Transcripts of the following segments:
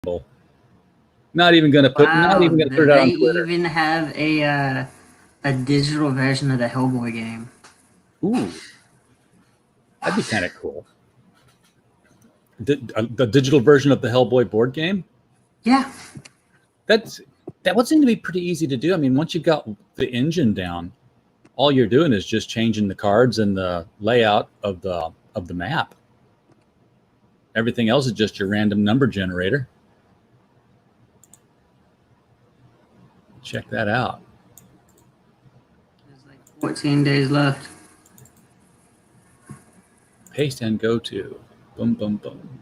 Not even gonna put. Not even gonna put it out on They Twitter. even have a digital version of the Hellboy game. Ooh, that'd be kind of cool. The digital version of the Hellboy board game. Yeah. That would seem to be pretty easy to do. I mean, once you got the engine down, all you're doing is just changing the cards and the layout of the map. Everything else is just your random number generator. Check that out. There's like 14 days left. Paste and go to. Boom, boom, boom.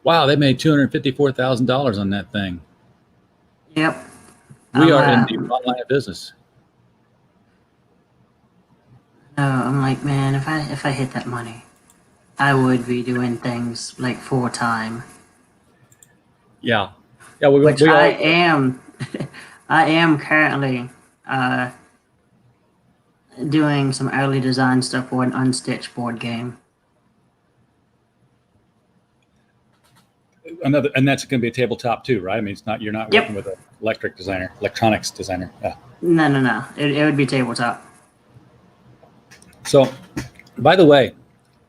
Wow, they made $254,000 on that thing. Yep. We are in the wrong line of business. No, I'm like, man, if I hit that money, I would be doing things like full time. Yeah, which I am. I am currently doing some early design stuff for an Unstitched board game. And that's going to be a tabletop too, right? I mean, you're not working with an electronics designer. Yeah. No. It would be tabletop. So, by the way,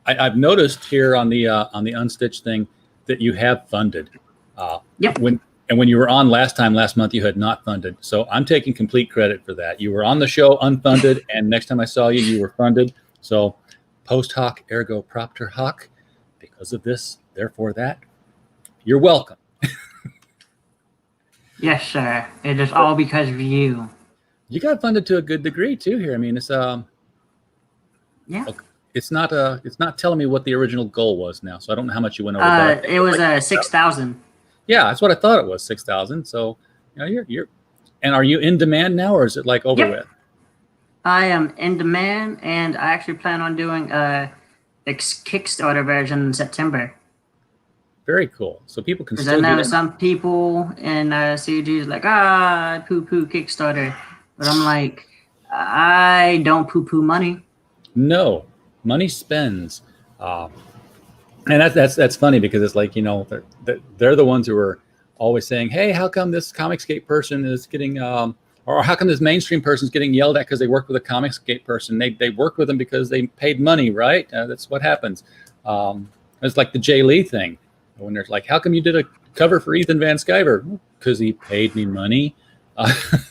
I've noticed here on the Unstitched thing that you have funded. When you were on last month, you had not funded. So I'm taking complete credit for that. You were on the show unfunded, and next time I saw you, you were funded. So post hoc, ergo propter hoc. Because of this, therefore that. You're welcome. Yes, sir. It is all because of you. You got funded to a good degree too here. I mean, it's yeah. It's not telling me what the original goal was now, so I don't know how much you went over. It was 6,000. Yeah, that's what I thought it was, 6,000. So, you're, and are you in demand now, or is it like over with? I am in demand, and I actually plan on doing a Kickstarter version in September. Very cool. So people can still. Because I know some people in CG is like, poo-poo Kickstarter, but I'm like, I don't poo-poo money. No, money spends. And that's funny because it's like, they're the ones who are always saying, hey, how come this Comicsgate person is getting, or how come this mainstream person is getting yelled at because they work with a Comicsgate person? They work with them because they paid money, right? That's what happens. It's like the Jay Lee thing. When they're like, how come you did a cover for Ethan Van Sciver? Because he paid me money.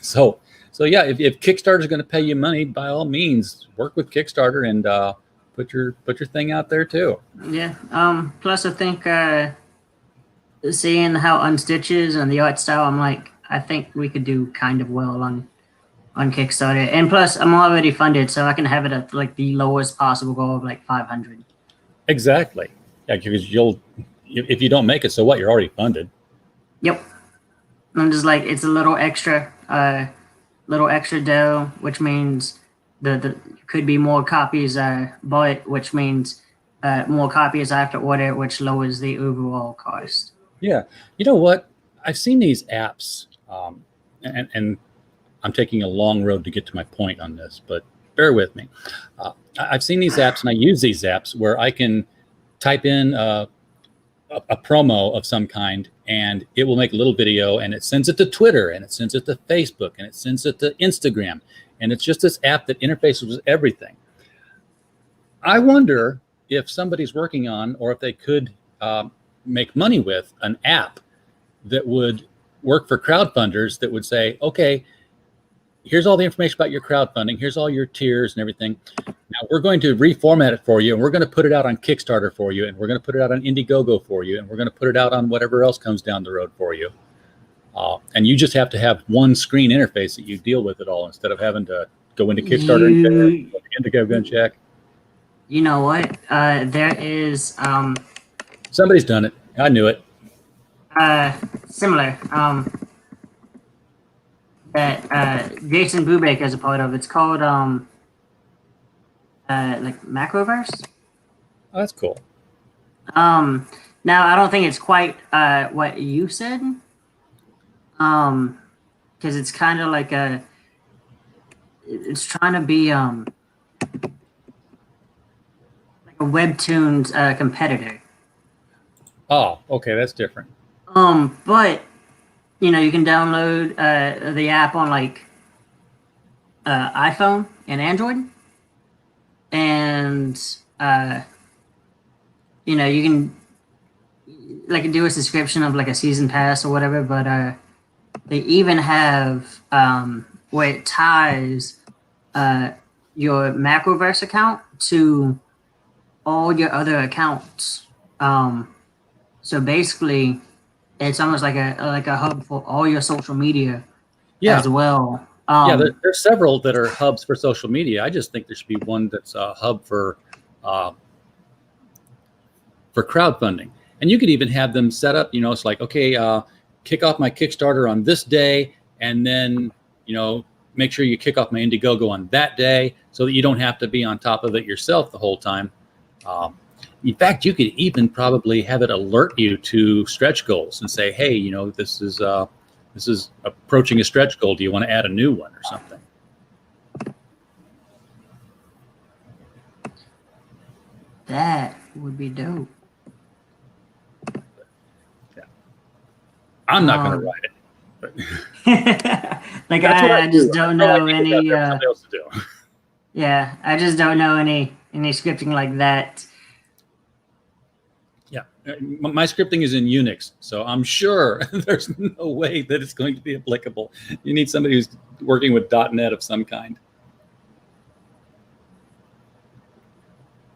So yeah, if Kickstarter is going to pay you money, by all means, work with Kickstarter and put your thing out there too. Yeah. Plus, I think seeing how Unstitched is and the art style, I'm like, I think we could do kind of well on Kickstarter. And plus, I'm already funded, so I can have it at like the lowest possible goal of like 500. Exactly. Yeah, because if you don't make it, so what? You're already funded. Yep. I'm just like, it's a little extra dough, which means the could be more copies bought, which means more copies I have to order, which lowers the overall cost. Yeah. You know what? I've seen these apps, and I'm taking a long road to get to my point on this, but bear with me. I've seen these apps, and I use these apps where I can type in a promo of some kind, and it will make a little video, and it sends it to Twitter, and it sends it to Facebook, and it sends it to Instagram, and it's just this app that interfaces with everything. I wonder if somebody's working on, or if they could make money with an app that would work for crowdfunders that would say, okay, here's all the information about your crowdfunding. Here's all your tiers and everything. Now we're going to reformat it for you, and we're going to put it out on Kickstarter for you, and we're going to put it out on Indiegogo for you, and we're going to put it out on whatever else comes down the road for you. And you just have to have one screen interface that you deal with it all instead of having to go into Kickstarter and Indiegogo and check. You know what? There is... Somebody's done it. I knew it. Similar. That Jason Brubaker is a part of. It's called like Macroverse. Oh, that's cool. Now I don't think it's quite what you said. Because it's kind of like it's trying to be like a webtoons competitor. Oh, okay, that's different. But you can download the app on like iPhone and Android, and you can like do a subscription of like a season pass or whatever. But they even have where it ties your Macroverse account to all your other accounts. So basically, it's almost like a hub for all your social media Yeah, as well. yeah. There's several that are hubs for social media. I just think there should be one that's a hub uh, for crowdfunding, and you could even have them set up. It's like, okay, kick off my Kickstarter on this day, and then make sure you kick off my Indiegogo on that day, so that you don't have to be on top of it yourself the whole time. Um, in fact, you could even probably have it alert you to stretch goals and say, hey, this is approaching a stretch goal. Do you want to add a new one or something? That would be dope. Yeah. I'm not going to write it. But like I just don't know any. Somebody else to do. Yeah, I just don't know any scripting like that. Yeah, my scripting is in Unix, so I'm sure there's no way that it's going to be applicable. You need somebody who's working with .NET of some kind.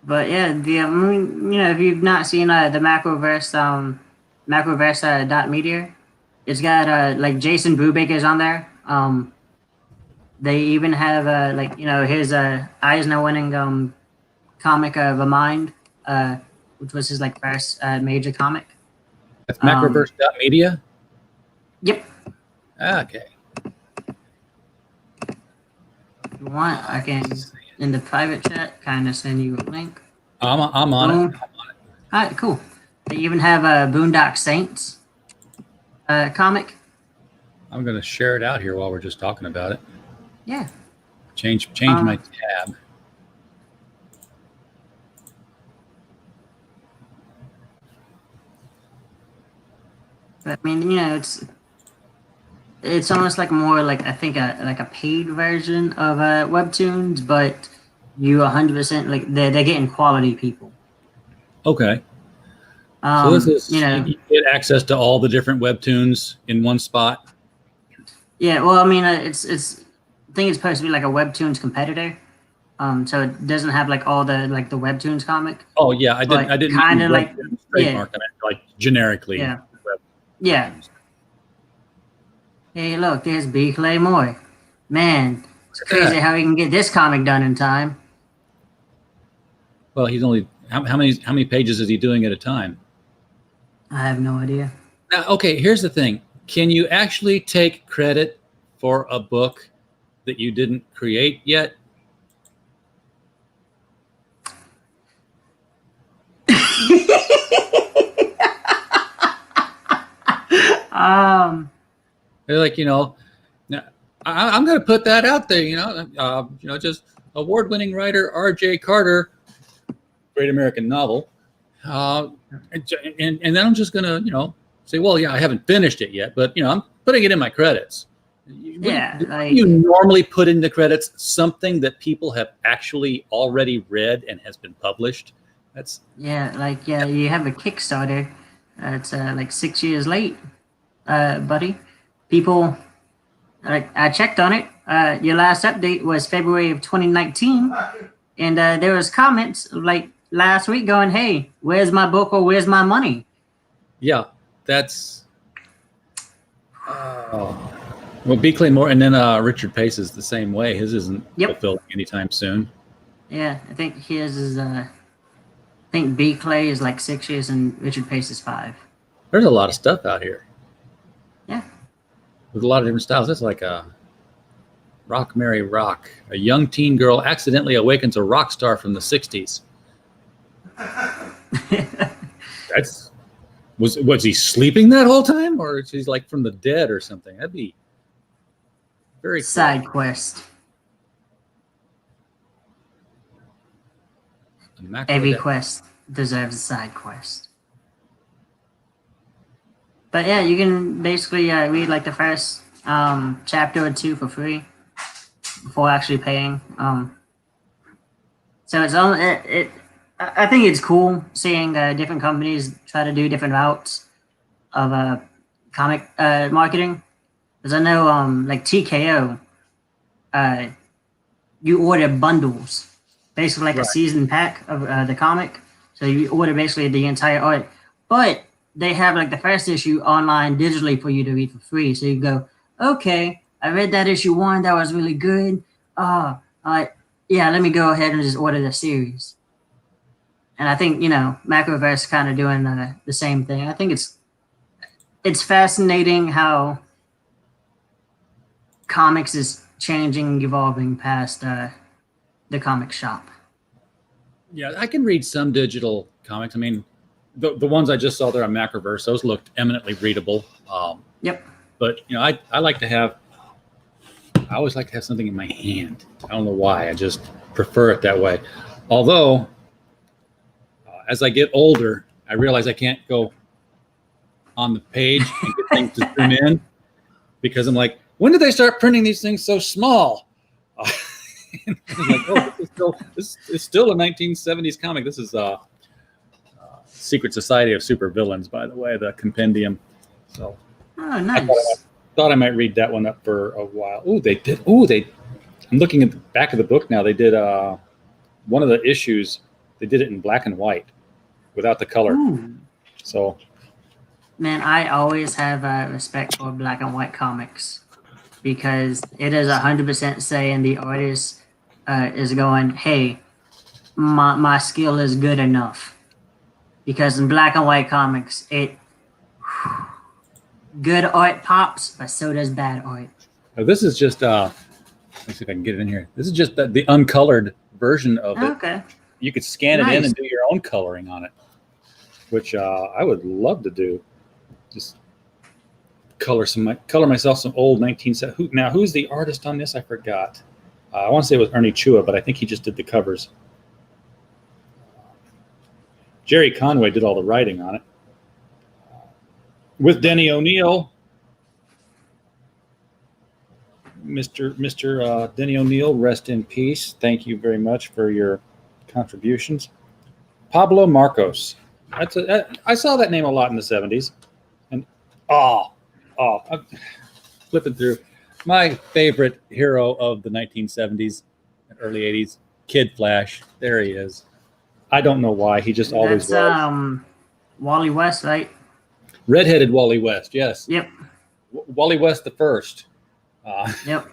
But yeah, if you've not seen the Macroverse .media, it's got like Jason Brubaker's on there. They even have his Eisner-winning comic of a mind, which was his like first major comic. That's Macroverse.media? Yep. Okay. If you want, I can in the private chat kind of send you a link. I'm on it. I'm on it. All right, cool. They even have a Boondock Saints comic. I'm going to share it out here while we're just talking about it. Yeah. Change my tab. But, I mean, it's almost like more like I think a paid version of Webtoons, but you 100% like they're getting quality people. Okay. So this is you get access to all the different Webtoons in one spot. Yeah, well, I mean, I think it's supposed to be like a Webtoons competitor. So it doesn't have like all the the Webtoons comic. Oh yeah, I didn't kind of like trademark on it, like generically. Yeah. Yeah. Hey, look, there's B. Clay Moore. Man, it's crazy how he can get this comic done in time. Well, he's only how many pages is he doing at a time? I have no idea. Now, okay, here's the thing. Can you actually take credit for a book that you didn't create yet? They're like, I'm going to put that out there, just award-winning writer R.J. Carter, great American novel. And then I'm just going to, say, well, yeah, I haven't finished it yet, but, I'm putting it in my credits. Yeah. You normally put in the credits something that people have actually already read and has been published. That's you have a Kickstarter. It's like 6 years late, buddy. People, I checked on it. Your last update was February of 2019, and there was comments like last week going, "Hey, where's my book or where's my money?" Yeah, that's. Well, B. Clay Moore, and then Richard Pace is the same way. His isn't fulfilled anytime soon. Yeah, I think his is. I think B. Clay is like 6 years, and Richard Pace is 5. There's a lot of stuff out here. Yeah. With a lot of different styles. That's like a Rock Mary Rock. A young teen girl accidentally awakens a rock star from the 60s. Was he sleeping that whole time, or is he like from the dead or something? That'd be very cool. Side quest. Every quest deserves a side quest. But yeah, you can basically read like the first chapter or two for free before actually paying. So it's all it. I think it's cool seeing different companies try to do different routes of comic marketing. Because I know like TKO, uh, you order bundles, basically like a Right. season pack of the comic. So you order basically the entire art, but they have like the first issue online digitally for you to read for free. So you go, okay, I read that issue one, that was really good. Yeah, let me go ahead and just order the series. And I think Macroverse kind of doing the same thing. I think it's fascinating how comics is changing, evolving past the comic shop. Yeah, I can read some digital comics. I mean, the ones I just saw there on Macroverse, those looked eminently readable. Yep. But I like to have. I always like to have something in my hand. I don't know why. I just prefer it that way. Although, as I get older, I realize I can't go on the page and get things to zoom in because I'm like, when did they start printing these things so small? I'm like, oh, this is still a 1970s comic. This is Secret Society of Supervillains, by the way, the compendium. So Oh, nice. thought I might read that one up for a while. Oh, they did. Oh, they. I'm looking at the back of the book now. They did one of the issues. They did it in black and white, without the color. Ooh. So, Man, I always have respect for black and white comics because it is 100% saying the artist is going, hey, my skill is good enough. Because in black and white comics, good art pops, but so does bad art. this is just. Let me see if I can get it in here. This is just the uncolored version of it. Okay. You could scan it in Nice. and do your own coloring on it, which I would love to do. Just color myself some old 1970s. Now, who's the artist on this? I forgot. I want to say it was Ernie Chua, but I think he just did the covers. Jerry Conway did all the writing on it. With Denny O'Neil, Mr. Denny O'Neil, rest in peace. Thank you very much for your contributions. Pablo Marcos. I saw that name a lot in the 70s. And I'm flipping through. My favorite hero of the 1970s and early 80s, Kid Flash. There he is. I don't know why. He just always That's was. Wally West, right? Redheaded Wally West, yes. Yep. Wally West the first. Yep.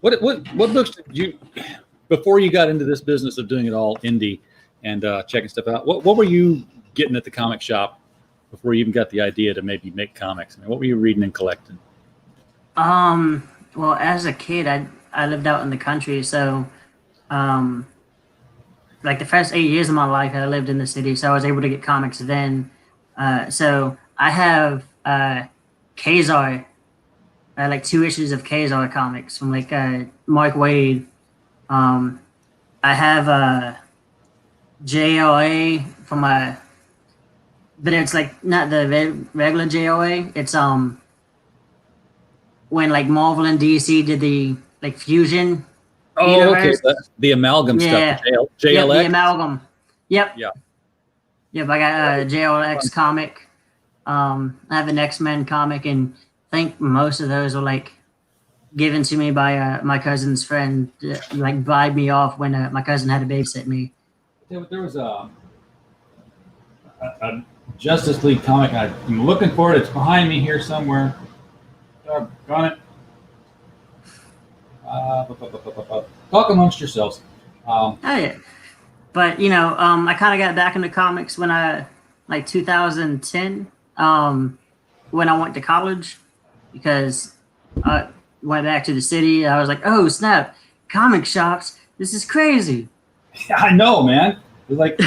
What books did you, before you got into this business of doing it all indie and checking stuff out, what were you getting at the comic shop before you even got the idea to maybe make comics? I mean, what were you reading and collecting? Well, as a kid, I lived out in the country, so like the first 8 years of my life, I lived in the city, so I was able to get comics then. So I have Kazar, like 2 issues of Kazar comics from like Mark Wade. I have JLA from but it's like not the regular JLA. It's when like Marvel and DC did the like fusion. Oh, Universe. okay. The amalgam Yeah. stuff. Yep, JLX. the amalgam. Yep. Yeah. Yep, I got a JLX comic. I have an X-Men comic, and I think most of those were like given to me by my cousin's friend, like bribed me off when my cousin had to babysit me. There was a Justice League comic. I'm looking for it. It's behind me here somewhere. Got it. Talk amongst yourselves. Oh yeah, but I kind of got back into comics when I like 2010, when I went to college, because I went back to the city. I was like, oh snap, comic shops, this is crazy. I know, man. It was like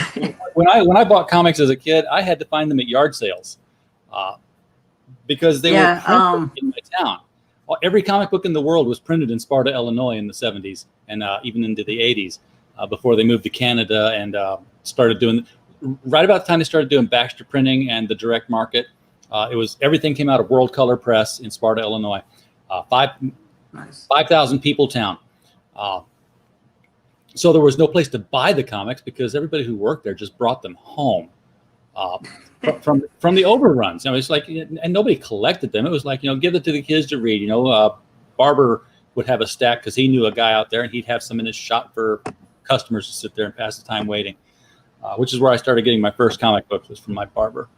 when I bought comics as a kid, I had to find them at yard sales because they were printed in my town. Every comic book in the world was printed in Sparta, Illinois in the 70s and even into the 80s before they moved to Canada and started doing, right about the time they started doing Baxter printing and the direct market. Everything came out of World Color Press in Sparta, Illinois. Nice. 5,000 people town. So there was no place to buy the comics because everybody who worked there just brought them home from the overruns. And it's like, and nobody collected them. It was like, give it to the kids to read. Barber would have a stack because he knew a guy out there, and he'd have some in his shop for customers to sit there and pass the time waiting. Which is where I started getting my first comic books, was from my barber.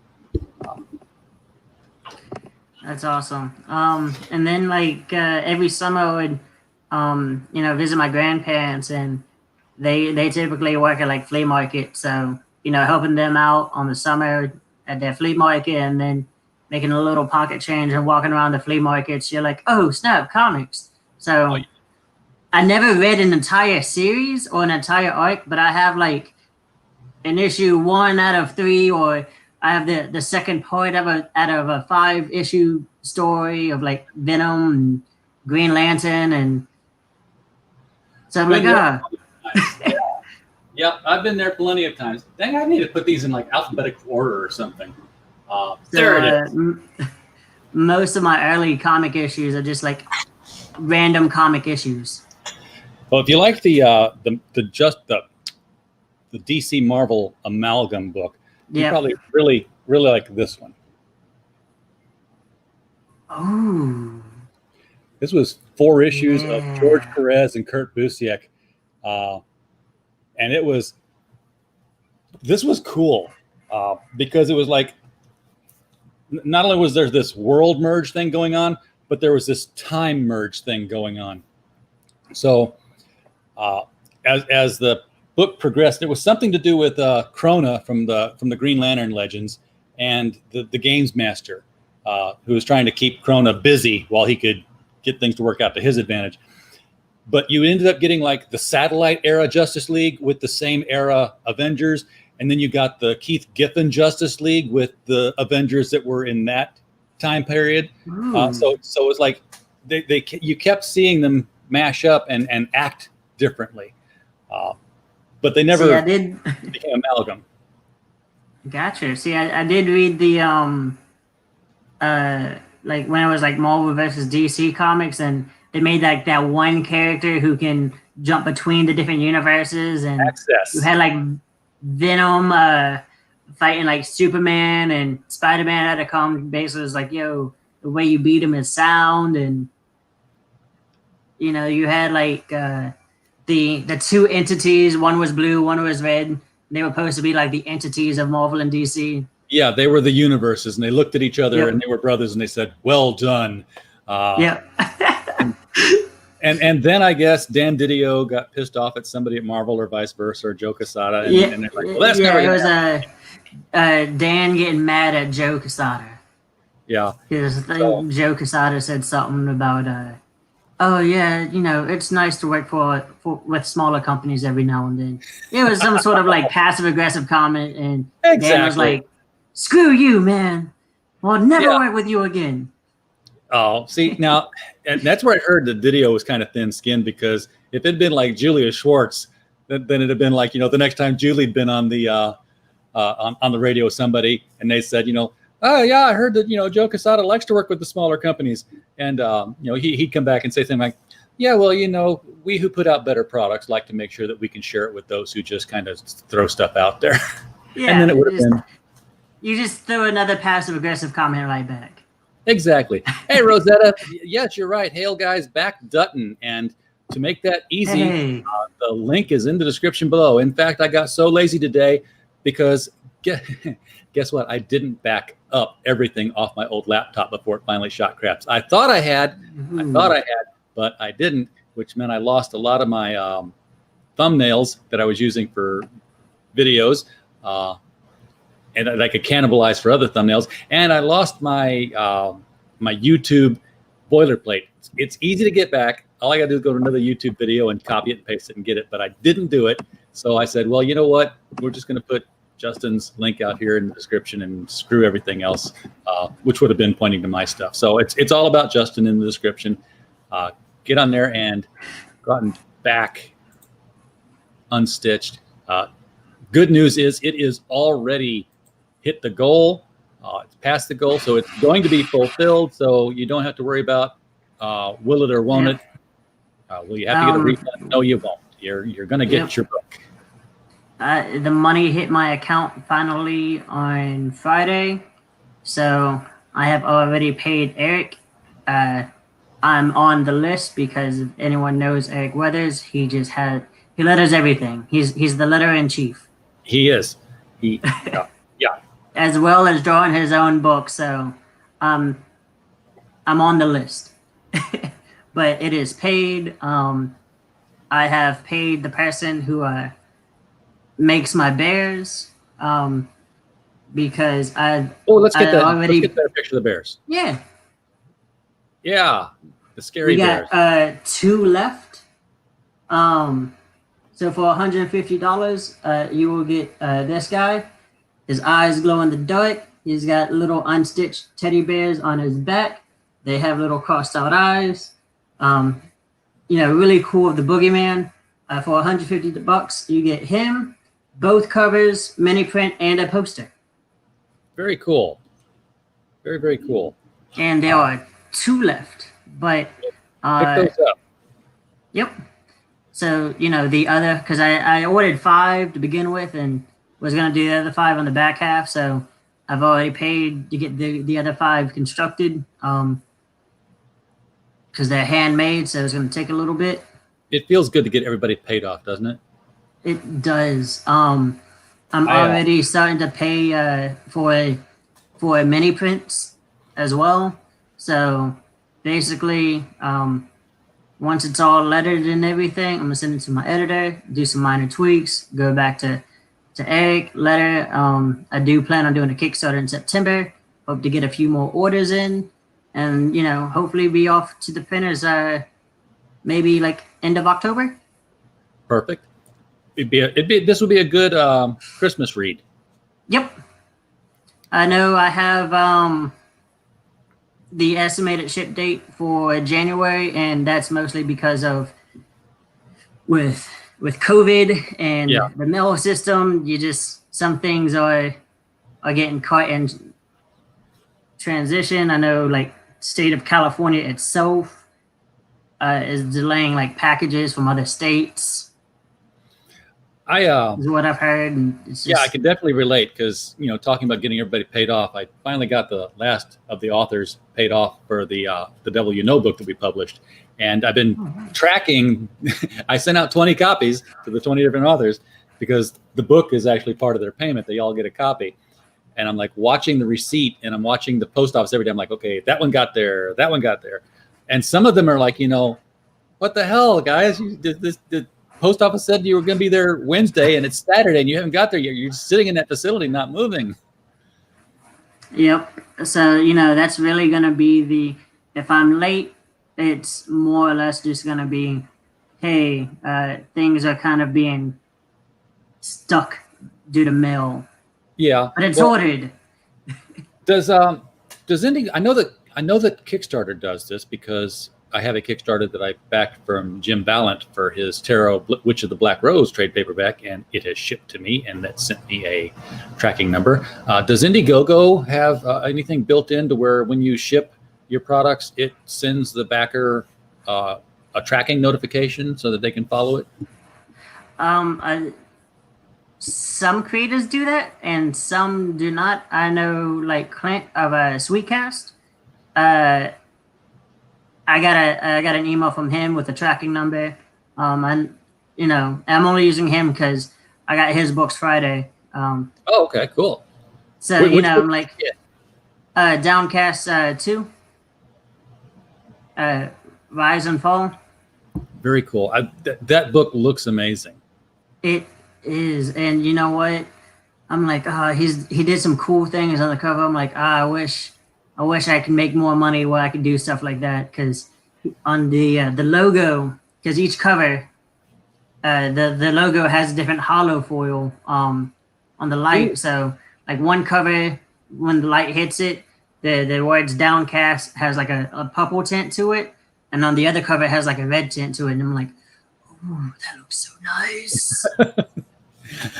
That's awesome. And then like every summer I would, visit my grandparents, and they typically work at like flea market. So, helping them out on the summer at their flea market, and then making a little pocket change and walking around the flea markets. You're like, oh snap, comics. So I never read an entire series or an entire arc, but I have like an issue 1 out of 3, or I have the second part out of a 5-issue story of like Venom and Green Lantern, and so I'm like, Yeah, I've been there plenty of times. Dang, I need to put these in like alphabetical order or something. There it is. Most of my early comic issues are just like random comic issues. Well, if you like the DC Marvel amalgam book, you probably really like this one. Oh. This was 4 issues of George Perez and Kurt Busiek. And this was cool because it was like, not only was there this world merge thing going on, but there was this time merge thing going on. So as the book progressed, it was something to do with Krona from the Green Lantern Legends, and the Games Master, who was trying to keep Krona busy while he could get things to work out to his advantage. But you ended up getting like the Satellite era Justice League with the same era Avengers, and then you got the Keith Giffen Justice League with the Avengers that were in that time period. So it was like you kept seeing them mash up and act differently, but they never became amalgam. Gotcha. See, I did read the like when it was like Marvel versus DC comics, and they made like that one character who can jump between the different universes, and you had like Venom fighting like Superman, and Spider-Man had to come. Basically, it was like, yo, the way you beat him is sound, and you had like the 2 entities. One was blue, one was red. They were supposed to be like the entities of Marvel and DC. Yeah, they were the universes, and they looked at each other, and they were brothers, and they said, "Well done." And then I guess Dan Didio got pissed off at somebody at Marvel, or vice versa, or Joe Quesada, and they're like, "Well, that's never." It was Dan getting mad at Joe Quesada. Yeah, because Joe Quesada said something about, "Oh yeah, it's nice to work with smaller companies every now and then." It was some sort of like passive aggressive comment, and Dan was like, "Screw you, man! I'll never work with you again." Oh, see, now, and that's where I heard that Didio was kind of thin-skinned, because if it'd been like Julia Schwartz, then it'd have been like, the next time Julie'd been on the on the radio with somebody, and they said, "Oh yeah, I heard that Joe Quesada likes to work with the smaller companies," and he'd come back and say something like, "Yeah, well, we who put out better products like to make sure that we can share it with those who just kind of throw stuff out there." Yeah, and then it would have been. You just throw another passive aggressive comment right back. Exactly. Hey, Rosetta. Yes, you're right. Hail, guys, back Dutton. And to make that easy, the link is in the description below. In fact, I got so lazy today because guess what? I didn't back up everything off my old laptop before it finally shot craps. I thought I had, but I didn't, which meant I lost a lot of my thumbnails that I was using for videos. And that I could cannibalize for other thumbnails. And I lost my my YouTube boilerplate. It's easy to get back. All I got to do is go to another YouTube video and copy it and paste it and get it. But I didn't do it. So I said, well, you know what? We're just going to put Justin's link out here in the description and screw everything else, which would have been pointing to my stuff. So it's all about Justin in the description. Get on there and go out and back Unstitched. Good news is it is already hit the goal. It's past the goal, so it's going to be fulfilled. So you don't have to worry about will it or won't it. Will you have to get a refund? No, you won't. You're going to get your book. The money hit my account finally on Friday, so I have already paid Eric. I'm on the list because if anyone knows Eric Weathers, he letters everything. He's the letter in chief. He is. Yeah. As well as drawing his own book, so I'm on the list. But it is paid. I have paid the person who makes my bears because let's get that picture of the bears. Yeah, the scary bears. We got 2 left. So for $150, you will get this guy. His eyes glow in the dark. He's got little unstitched teddy bears on his back. They have little crossed out eyes. Really cool of the boogeyman. For $150, you get him, both covers, mini print, and a poster. Very cool. Very, very cool. And there are 2 left, but pick those up. Yep. So the other, because I ordered 5 to begin with, and was gonna do the other 5 on the back half. So I've already paid to get the other 5 constructed. Because they're handmade, so it's gonna take a little bit. It feels good to get everybody paid off, doesn't it? It does. I'm already starting to pay for mini prints as well. So basically, once it's all lettered and everything, I'm gonna send it to my editor, do some minor tweaks, go back to Eric, letter. I do plan on doing a Kickstarter in September. Hope to get a few more orders in, and hopefully be off to the printers maybe like end of October. Perfect. This would be a good Christmas read. Yep. I know I have the estimated ship date for January, and that's mostly because of with COVID and the mail system. Some things are getting caught in transition. I know, like state of California itself is delaying like packages from other states. Is what I've heard. And it's just, I can definitely relate because talking about getting everybody paid off, I finally got the last of the authors paid off for the Devil You Know book that we published, and I've been tracking. I sent out 20 copies to the 20 different authors because the book is actually part of their payment. They all get a copy, and I'm like watching the receipt, and I'm watching the post office every day. I'm like, okay, that one got there, that one got there, and some of them are like, what the hell, guys? The post office said you were going to be there Wednesday, and it's Saturday, and you haven't got there yet. You're just sitting in that facility, not moving. Yep. So, that's really going to be if I'm late, it's more or less just going to be, hey, things are kind of being stuck due to mail. Yeah. But it's ordered. Does any, I know that Kickstarter does this because I have a Kickstarter that I backed from Jim Ballant for his Tarot Witch of the Black Rose trade paperback, and it has shipped to me, and that sent me a tracking number. Does Indiegogo have anything built in to where when you ship your products, it sends the backer a tracking notification so that they can follow it? Some creators do that, and some do not. I know, like Clint of Sweetcast. I got an email from him with a tracking number. I'm only using him because I got his books Friday. Okay, cool. So I'm like, Downcast 2, Rise and Fall. Very cool. That book looks amazing. It is, and you know what? I'm like, he did some cool things on the cover. I'm like, I wish I could make more money where I could do stuff like that. Because on the logo, because each cover, the logo has a different hollow foil on the light. So like one cover, when the light hits it, the words Downcast has like a purple tint to it, and on the other cover it has like a red tint to it. And I'm like, oh, that looks so nice.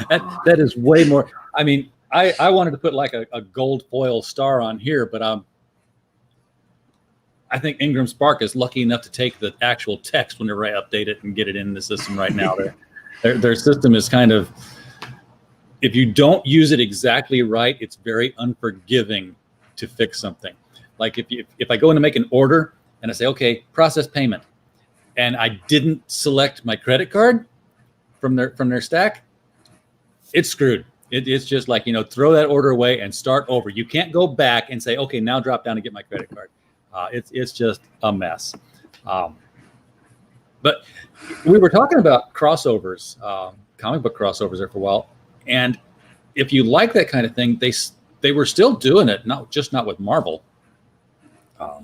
That is way more. I mean, I wanted to put like a gold foil star on here, but I think Ingram Spark is lucky enough to take the actual text whenever I update it and get it in the system right now. Their system is kind of, if you don't use it exactly right, it's very unforgiving to fix something. Like if I go in to make an order and I say, okay, process payment, and I didn't select my credit card from their stack, it's screwed. It's just like, throw that order away and start over. You can't go back and say, okay, now drop down and get my credit card. It's just a mess. But we were talking about crossovers, comic book crossovers there for a while. And if you like that kind of thing, they were still doing it, not with Marvel. I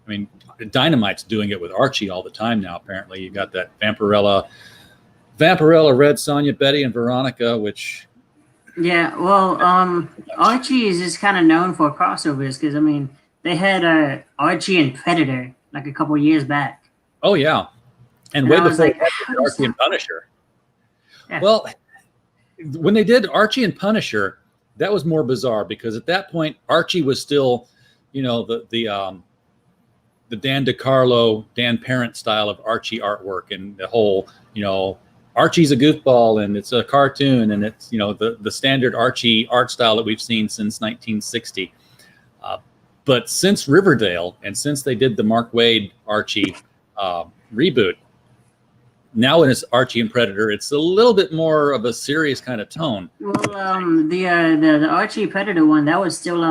mean, Dynamite's doing it with Archie all the time now. Apparently, you got that Vampirella, Red Sonja, Betty, and Veronica, which. Yeah, well, Archie is just kind of known for crossovers because, I mean, they had Archie and Predator like a couple years back. Oh, yeah. And way before Archie and Punisher. Yeah. Well, when they did Archie and Punisher, that was more bizarre because at that point, Archie was still, the Dan DeCarlo, Dan Parent style of Archie artwork and the whole, Archie's a goofball and it's a cartoon and it's, the standard Archie art style that we've seen since 1960. But since Riverdale and since they did the Mark Waid Archie reboot, now when it's Archie and Predator, it's a little bit more of a serious kind of tone. Well, the Archie Predator one, that was still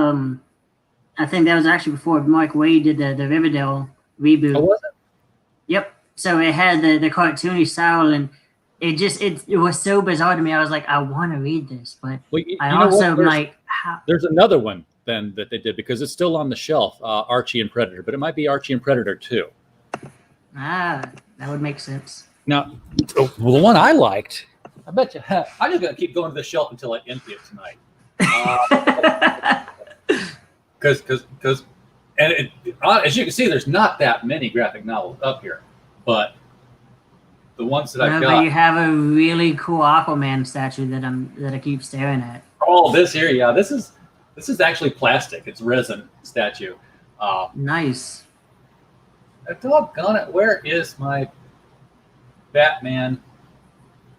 I think that was actually before Mark Waid did the Riverdale reboot. Oh, was it? Yep. So it had the cartoony style, and it was so bizarre to me. I was like, I want to read this, but I also am like, how? There's another one then that they did because it's still on the shelf, Archie and Predator, but it might be Archie and Predator 2. That would make sense. Now, the one I liked, I bet you, I'm just going to keep going to the shelf until I empty it tonight. Because as you can see, there's not that many graphic novels up here, but the ones that I've got. But you have a really cool Aquaman statue that I keep staring at. Oh, this here, yeah, this is actually plastic. It's resin statue. Nice. Doggone it! Where is my Batman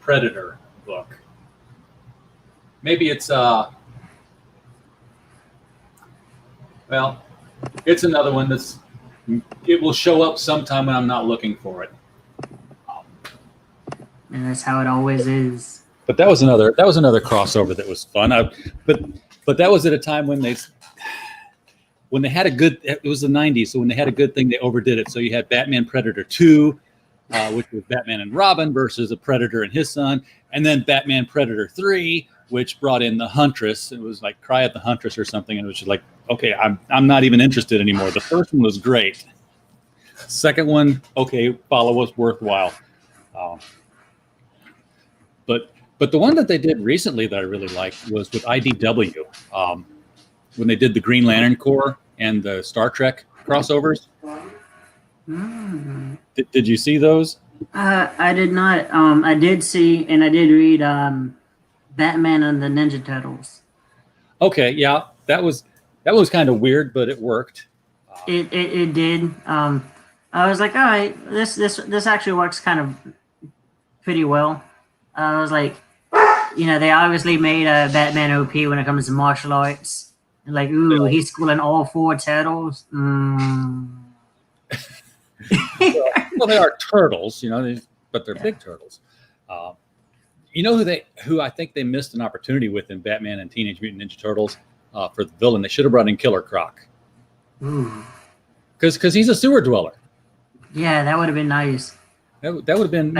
Predator book? Maybe it's well, it's another one it will show up sometime when I'm not looking for it. And that's how it always is. But that was another crossover that was fun. But that was at a time when they had a good. It was the '90s, so when they had a good thing, they overdid it. So you had Batman Predator 2, which was Batman and Robin versus a Predator and his son, and then Batman Predator 3, which brought in the Huntress. It was like Cry at the Huntress or something, and it was just like, okay, I'm not even interested anymore. The first one was great. Second one, okay, follow was worthwhile. But the one that they did recently that I really liked was with IDW, when they did the Green Lantern Corps and the Star Trek crossovers. Did you see those? I did not. I did see and I did read Batman and the Ninja Turtles. Okay, yeah, that was kind of weird, but it worked. It did. I was like, all right, this actually works kind of pretty well. I was like, they obviously made Batman OP when it comes to martial arts. Like, ooh, he's schooling all 4 turtles. Well, they are turtles, but they're big turtles. Who I think they missed an opportunity with in Batman and Teenage Mutant Ninja Turtles for the villain? They should have brought in Killer Croc. Because he's a sewer dweller. Yeah, that would have been nice. That would have been,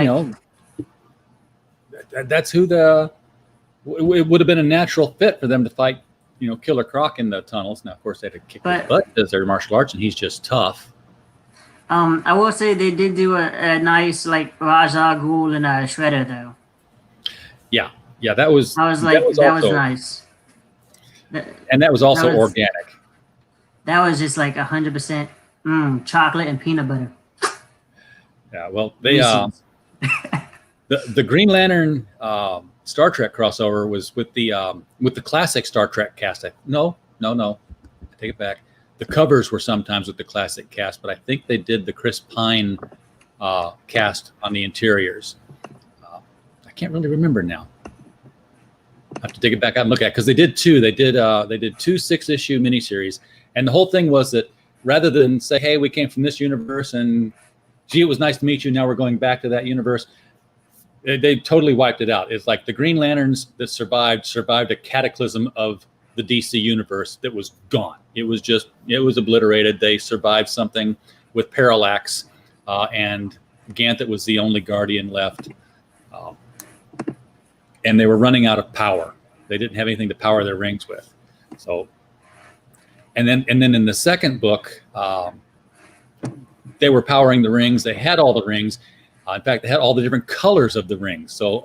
that's who it would have been a natural fit for them to fight, Killer Croc in the tunnels. Now, of course, they had to kick his butt because they're martial arts and he's just tough. I will say they did do a nice, like, Ra's al Ghul and Shredder, though. Yeah, that was nice. And that was also organic. That was just like 100% chocolate and peanut butter. Yeah, well, they the Green Lantern Star Trek crossover was with the classic Star Trek cast. No, I take it back. The covers were sometimes with the classic cast, but I think they did the Chris Pine cast on the interiors. I can't really remember now. I have to take it back out and look at it, because they did two. They did 2 6-issue miniseries, and the whole thing was that rather than say, "Hey, we came from this universe, and gee, it was nice to meet you. Now we're going back to that universe," they totally wiped it out. It's like the Green Lanterns that survived a cataclysm of the DC universe that was gone. It was obliterated. They survived something with Parallax, and Ganthet was the only Guardian left. And they were running out of power. They didn't have anything to power their rings with. So, and then in the second book, they were powering the rings. They had all the rings. In fact, they had all the different colors of the rings. So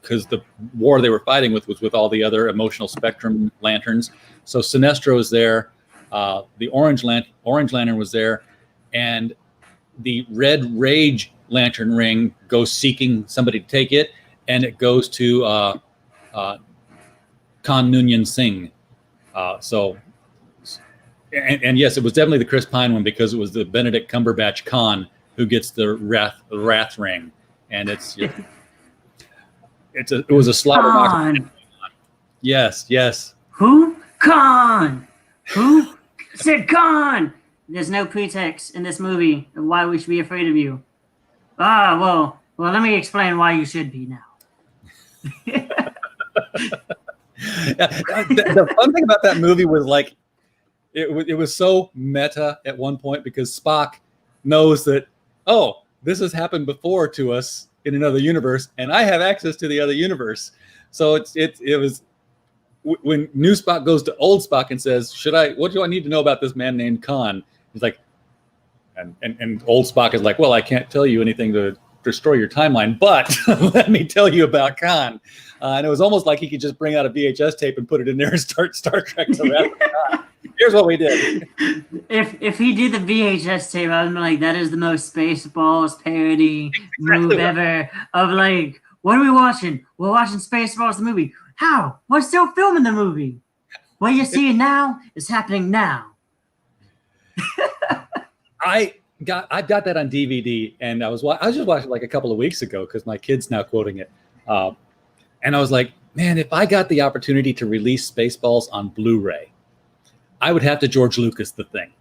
because the war they were fighting with was with all the other emotional spectrum lanterns. So Sinestro was there. The Orange Lantern was there, and the Red Rage Lantern ring goes seeking somebody to take it. And it goes to Khan Noonien Singh. And yes, it was definitely the Chris Pine one, because it was the Benedict Cumberbatch Khan who gets the Wrath ring, and it was a slaughter knocker. Yes. Who? Khan. Who said Khan? There's no pretext in this movie of why we should be afraid of you. Well, let me explain why you should be now. The fun thing about that movie was like it was so meta at one point, because Spock knows that, oh, this has happened before to us in another universe, and I have access to the other universe. So it was when new Spock goes to old Spock and says, what do I need to know about this man named Khan? He's like, and old Spock is like, well, I can't tell you anything to destroy your timeline, but let me tell you about Khan. And it was almost like he could just bring out a VHS tape and put it in there and start Star Trek to Wrath of Khan. Here's what we did. If he did the VHS tape, I would be like, that is the most Spaceballs parody move ever. Of like, what are we watching? We're watching Spaceballs the movie. How? We're still filming the movie. What you're seeing now is happening now. I got that on DVD, and I was just watching like a couple of weeks ago, because my kid's now quoting it, and I was like, man, if I got the opportunity to release Spaceballs on Blu-ray, I would have to George Lucas the thing,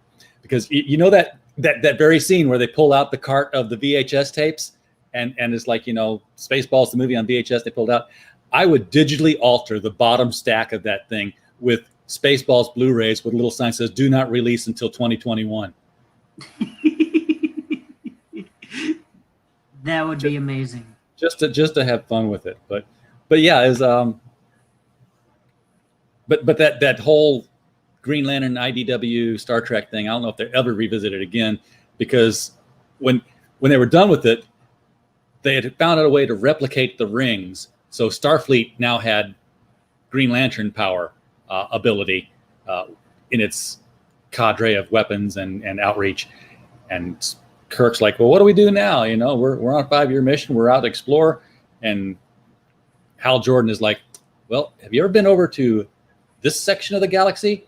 because you know that very scene where they pull out the cart of the VHS tapes, and it's like, Spaceballs the movie on VHS they pulled out. I would digitally alter the bottom stack of that thing with Spaceballs Blu-rays with a little sign that says "Do not release until 2021." That would be amazing. Just to have fun with it, but yeah, is but that whole Green Lantern IDW Star Trek thing, I don't know if they ever revisit it again, because when they were done with it, they had found out a way to replicate the rings. So Starfleet now had Green Lantern power ability in its cadre of weapons and outreach. And Kirk's like, well, what do we do now? We're on a 5-year mission. We're out to explore. And Hal Jordan is like, well, have you ever been over to this section of the galaxy?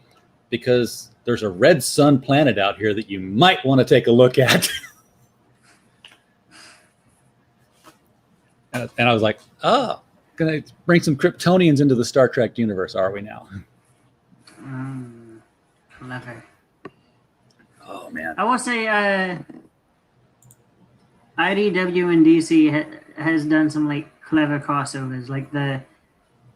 Because there's a red sun planet out here that you might want to take a look at. And I was like, going to bring some Kryptonians into the Star Trek universe, are we now? Clever. Oh, man. I will say IDW and DC has done some like clever crossovers. Like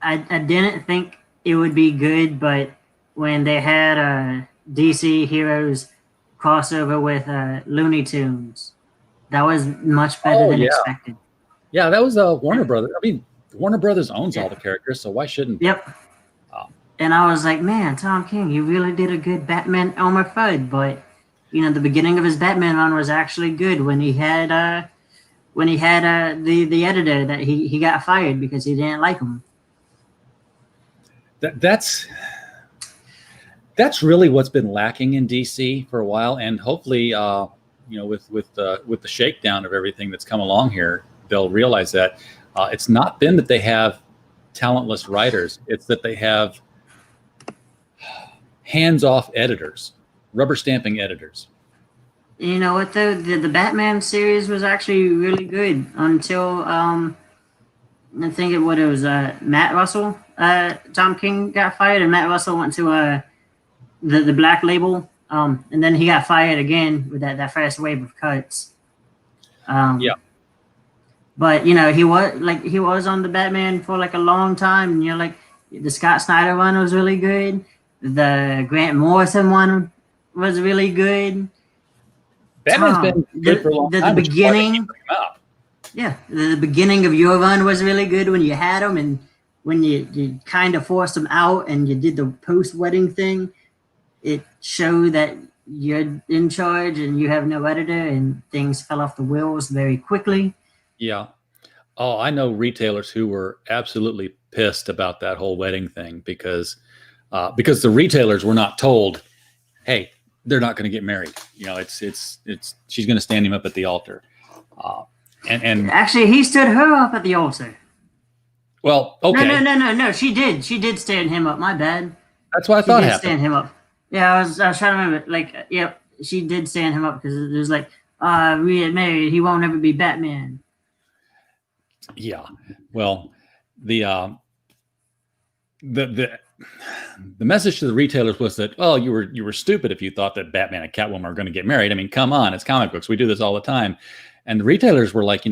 I didn't think it would be good, but when they had DC Heroes crossover with Looney Tunes, that was much better than expected. Yeah, that was Warner Brothers. I mean, Warner Brothers owns all the characters, so why shouldn't they? Yep. And I was like, man, Tom King, you really did a good Batman Elmer Fudd, but the beginning of his Batman run was actually good when he had the editor that he got fired because he didn't like him. That's really what's been lacking in DC for a while, and hopefully, with the shakedown of everything that's come along here, they'll realize that it's not been that they have talentless writers. It's that they have hands-off editors, rubber stamping editors. You know what though? The Batman series was actually really good until I think it was Matt Russell. Tom King got fired, and Matt Russell went to the Black Label, and then he got fired again with that first wave of cuts. Yeah. But you know, he was on the Batman for like a long time. And, you know, like the Scott Snyder one was really good. The Grant Morrison one was really good. Batman's been good for a long time. The beginning, yeah, the beginning of your run was really good when you had them, and when you kind of forced them out and you did the post-wedding thing. It showed that you're in charge and you have no editor, and things fell off the wheels very quickly. Yeah. Oh, I know retailers who were absolutely pissed about that whole wedding thing because the retailers were not told, hey, they're not going to get married. You know, it's she's going to stand him up at the altar. And actually, he stood her up at the altar. Well, okay. No. She did stand him up. My bad. That's what I thought happened. Stand him up. Yeah, I was trying to remember. Like, yeah, she did stand him up because it was like, we get married, he won't ever be Batman. Yeah. Well, the message to the retailers was that, well, you were stupid if you thought that Batman and Catwoman are going to get married. I mean, come on, it's comic books. We do this all the time. And the retailers were like,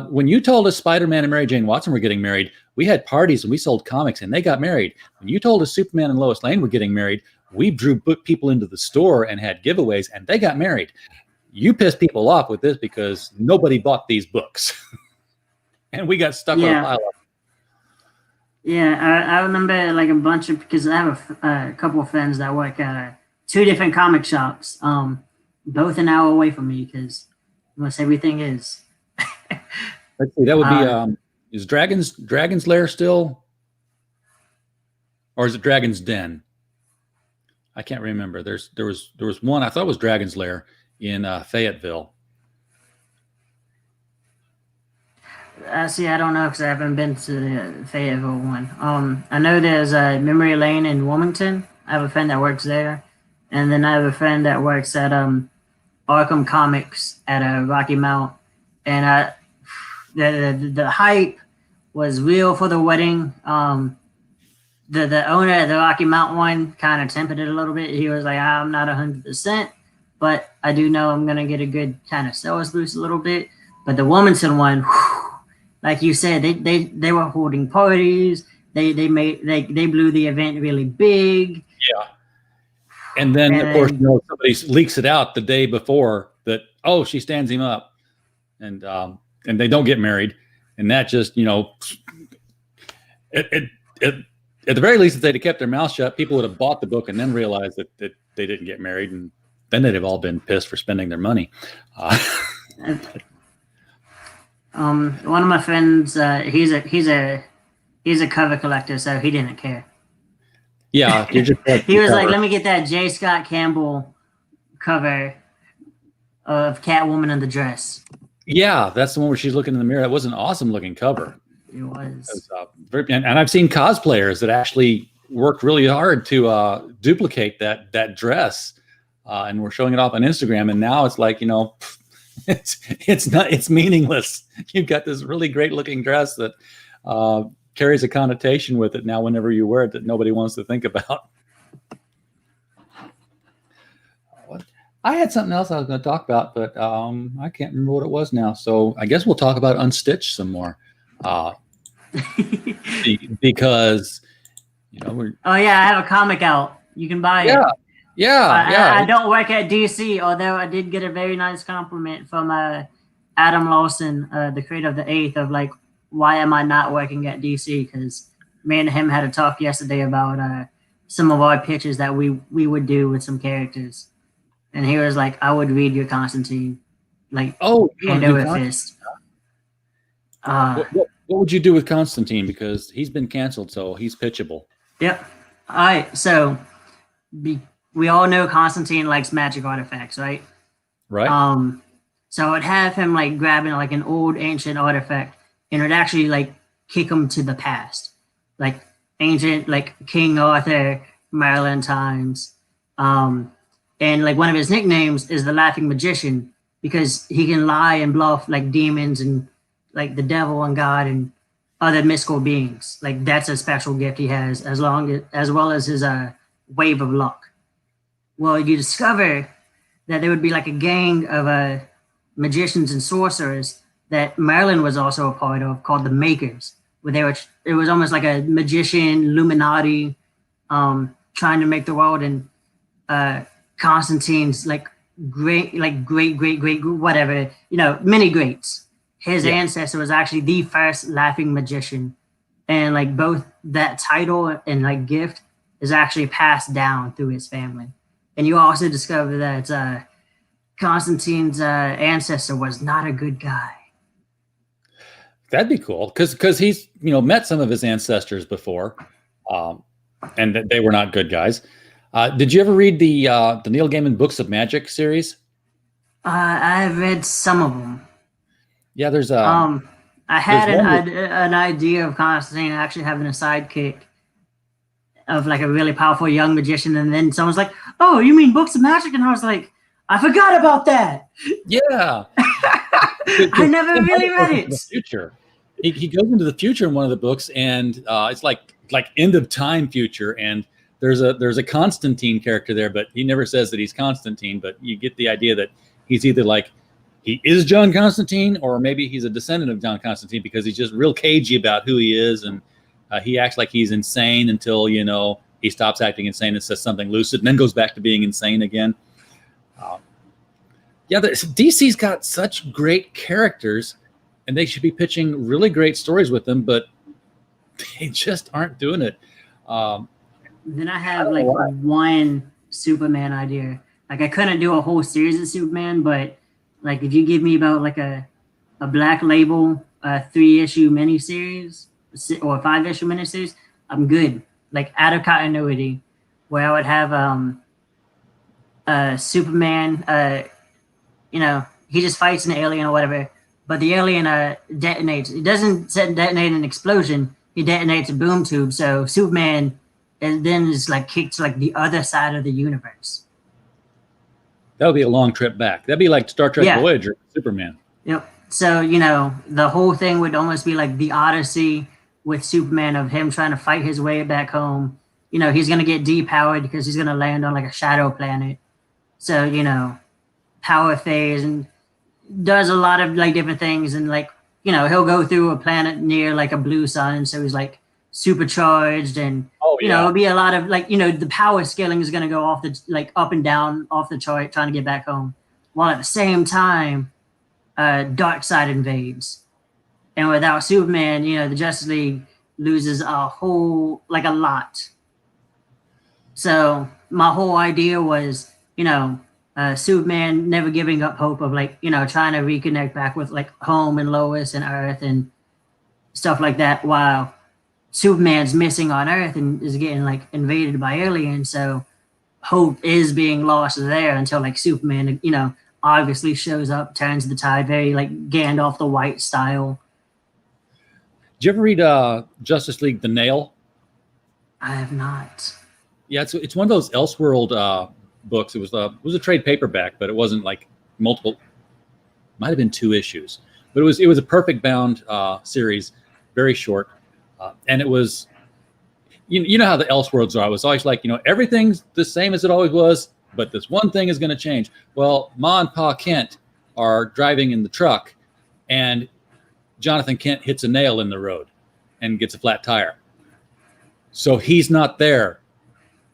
when you told us Spider-Man and Mary Jane Watson were getting married, we had parties and we sold comics and they got married. When you told us Superman and Lois Lane were getting married, we drew people into the store and had giveaways and they got married. You pissed people off with this because nobody bought these books. And we got stuck with a pile of them. Yeah, I remember like a bunch of, because I have a couple of friends that work at two different comic shops, both an hour away from me because almost everything is. Let's see, that would be, is Dragon's Lair still? Or is it Dragon's Den? I can't remember. There was one, I thought it was Dragon's Lair in Fayetteville. See, I don't know because I haven't been to the Fayetteville one. I know there's Memory Lane in Wilmington. I have a friend that works there, and then I have a friend that works at Arkham Comics at Rocky Mount. And the hype was real for the wedding. The owner of the Rocky Mount one kind of tempered it a little bit. He was like, I'm not 100%, but I do know I'm gonna get a good kind of sales boost a little bit. But the Wilmington one. Like you said, they were holding parties. They blew the event really big. Yeah. And then of course, somebody leaks it out the day before that, oh, she stands him up, and they don't get married, and that just at the very least, if they'd have kept their mouth shut, people would have bought the book and then realized that they didn't get married, and then they'd have all been pissed for spending their money. One of my friends, he's a cover collector, so he didn't care. Yeah, he was like, "Let me get that J. Scott Campbell cover of Catwoman in the dress." Yeah, that's the one where she's looking in the mirror. That was an awesome looking cover. It was. And I've seen cosplayers that actually worked really hard to duplicate that dress, and we're showing it off on Instagram. And now it's like, it's meaningless. You've got this really great looking dress that carries a connotation with it now whenever you wear it that nobody wants to think about. I had something else I was going to talk about, but I can't remember what it was now. So I guess we'll talk about Unstitched some more. Because we're... Oh yeah, I have a comic out. You can buy it. Yeah. I don't work at DC, although I did get a very nice compliment from Adam Lawson, the creator of the 8th, of like, why am I not working at DC? Because me and him had a talk yesterday about some of our pitches that we would do with some characters, and he was like, I would read your Constantine, like, hand over fist. What would you do with Constantine? Because he's been canceled, so he's pitchable. Yep. All right. So we all know Constantine likes magic artifacts, right? Right. So I'd have him like grabbing like an old ancient artifact, and it'd actually like kick him to the past. like ancient, like King Arthur, Maryland times. And like one of his nicknames is the Laughing Magician because he can lie and bluff like demons and like the devil and God and other mystical beings. Like that's a special gift he has, as well as his wave of luck. Well, you discover that there would be like a gang of magicians and sorcerers that Maryland was also a part of, called the Makers, where they were. It was almost like a magician Illuminati, trying to make the world. And Constantine's like great whatever, many greats. His ancestor was actually the first laughing magician, and like both that title and like gift is actually passed down through his family. And you also discover that Constantine's ancestor was not a good guy. That'd be cool because he's met some of his ancestors before, and they were not good guys. Did you ever read the Neil Gaiman Books of Magic series? I've read some of them. Yeah, there's I had an idea of Constantine actually having a sidekick of like a really powerful young magician, and then someone's like, "Oh, you mean Books of Magic?" And I was like, "I forgot about that." Yeah, I never really read it. The future. He goes into the future in one of the books, and it's like end of time future, and there's a Constantine character there, but he never says that he's Constantine. But you get the idea that he's either like he is John Constantine, or maybe he's a descendant of John Constantine because he's just real cagey about who he is, and he acts like he's insane until he stops acting insane and says something lucid, and then goes back to being insane again. DC's got such great characters, and they should be pitching really great stories with them, but they just aren't doing it. Then I have like one Superman idea. Like I couldn't do a whole series of Superman, but like if you give me about like a Black Label 3-issue miniseries or 5-issue miniseries, I'm good. Like out of continuity, where I would have Superman. He just fights an alien or whatever, but the alien detonates. It doesn't detonate an explosion. He detonates a boom tube. So Superman then is like kicked to like the other side of the universe. That would be a long trip back. That'd be like Star Trek Voyager, Superman. Yep. So, the whole thing would almost be like the Odyssey with Superman, of him trying to fight his way back home. He's going to get depowered because he's going to land on like a shadow planet. So, power phase, and does a lot of like different things. And like, he'll go through a planet near like a blue sun. So he's like supercharged, and it'll be a lot of like, the power scaling is going to go off the like up and down off the chart trying to get back home, while at the same time Darkseid invades, and without Superman, the Justice League loses a lot. So my whole idea was Superman never giving up hope of like trying to reconnect back with like home and Lois and Earth and stuff like that, while Superman's missing on Earth and is getting like invaded by aliens. So hope is being lost there until like Superman, obviously shows up, turns the tide, very like Gandalf the White style. Did you ever read Justice League: The Nail? I have not. Yeah, it's one of those Elseworld books. It was a trade paperback, but it wasn't like multiple. Might have been 2 issues, but it was a perfect bound series, very short. And it was, you know how the Elseworlds are. It was always like, everything's the same as it always was, but this one thing is going to change. Well, Ma and Pa Kent are driving in the truck, and Jonathan Kent hits a nail in the road and gets a flat tire. So he's not there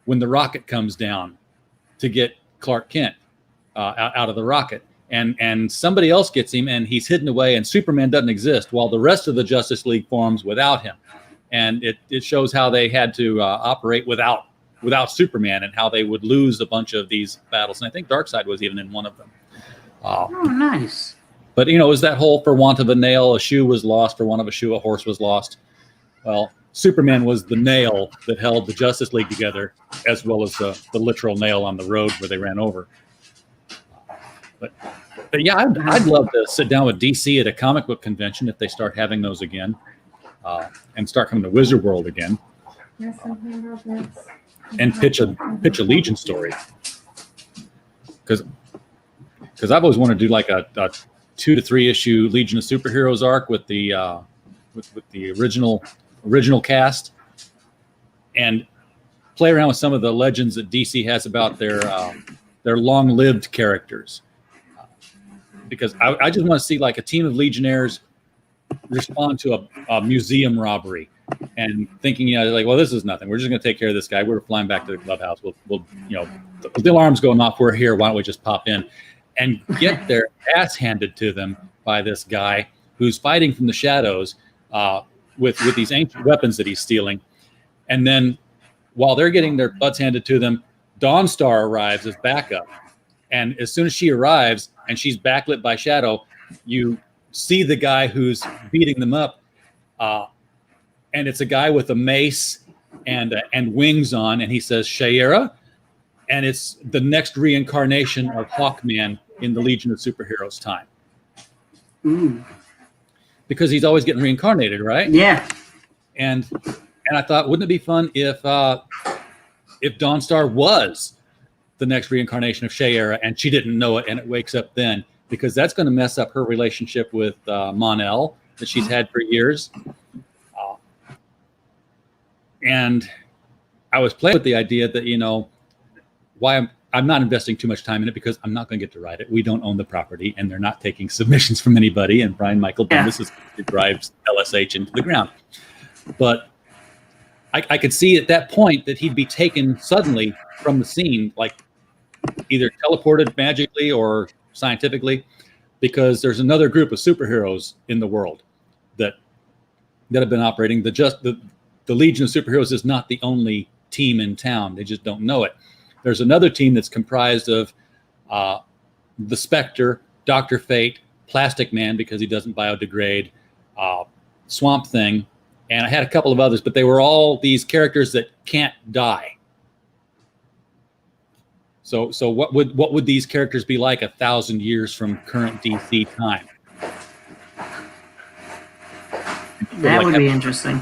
when the rocket comes down to get Clark Kent out of the rocket. And somebody else gets him, and he's hidden away, and Superman doesn't exist, while the rest of the Justice League forms without him. And it shows how they had to operate without Superman, and how they would lose a bunch of these battles. And I think Darkseid was even in one of them. Oh, nice. But, it was that whole for want of a nail, a shoe was lost. For want of a shoe, a horse was lost. Well, Superman was the nail that held the Justice League together, as well as the literal nail on the road where they ran over. But yeah, I'd love to sit down with DC at a comic book convention if they start having those again. and start coming to Wizard World again, and pitch a Legion story. Because I've always wanted to do like a 2 to 3 issue Legion of Superheroes arc with the with the original cast, and play around with some of the legends that DC has about their long-lived characters. Because I just want to see like a team of Legionnaires respond to a museum robbery, and thinking, like, well, this is nothing. We're just going to take care of this guy. We're flying back to the clubhouse. We'll the alarm's going off. We're here. Why don't we just pop in and get their ass handed to them by this guy who's fighting from the shadows with these ancient weapons that he's stealing. And then while they're getting their butts handed to them, Dawnstar arrives as backup. And as soon as she arrives and she's backlit by shadow, you see the guy who's beating them up. And it's a guy with a mace and wings on. And he says, Shayera. And it's the next reincarnation of Hawkman in the Legion of Superheroes time. Ooh. Because he's always getting reincarnated, right? Yeah. And I thought, wouldn't it be fun if Dawnstar was the next reincarnation of Shayera and she didn't know it, and it wakes up then? Because that's going to mess up her relationship with Mon-El that she's had for years. And I was playing with the idea that, why I'm not investing too much time in it, because I'm not going to get to write it. We don't own the property, and they're not taking submissions from anybody. And Brian Michael Bendis drives LSH into the ground. But I could see at that point that he'd be taken suddenly from the scene, like either teleported magically or scientifically, because there's another group of superheroes in the world that have been operating. The Legion of Superheroes is not the only team in town. They just don't know it. There's another team that's comprised of the Spectre, Dr. Fate, Plastic Man, because he doesn't biodegrade, Swamp Thing, and I had a couple of others, but they were all these characters that can't die. So what would these characters be like 1,000 years from current DC time? That would be interesting.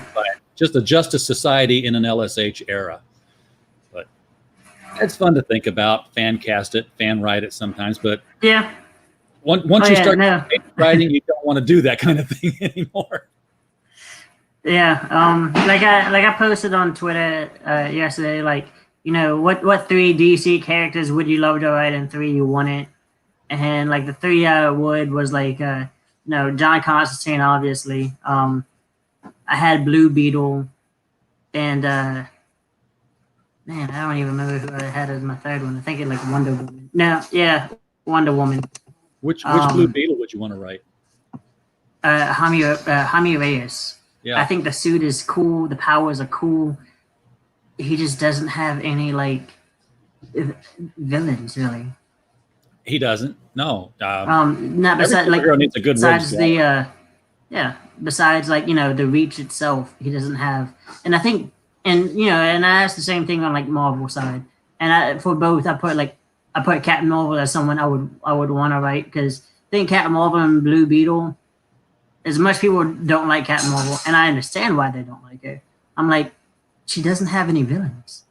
Just a Justice Society in an LSH era. But it's fun to think about, fan cast it, fan write it sometimes. But yeah, once you start writing, you don't want to do that kind of thing anymore. Yeah, like I posted on Twitter yesterday, like, what 3 DC characters would you love to write and 3 you wouldn't? And like the 3 I would was like John Constantine, obviously. I had Blue Beetle, and man, I don't even remember who I had as my 3rd one. I think it like Wonder Woman. No, yeah, Wonder Woman. Which Blue Beetle would you want to write? Jaime Reyes. Yeah. I think the suit is cool. The powers are cool. He just doesn't have any like villains, really. He doesn't. No. Not besides like needs a good besides the besides like the Reach itself, he doesn't have. And I think, and I asked the same thing on like Marvel side. And for both, I put Captain Marvel as someone I would want to write, because I think Captain Marvel and Blue Beetle, as much people don't like Captain Marvel, and I understand why they don't like her. I'm like, she doesn't have any villains.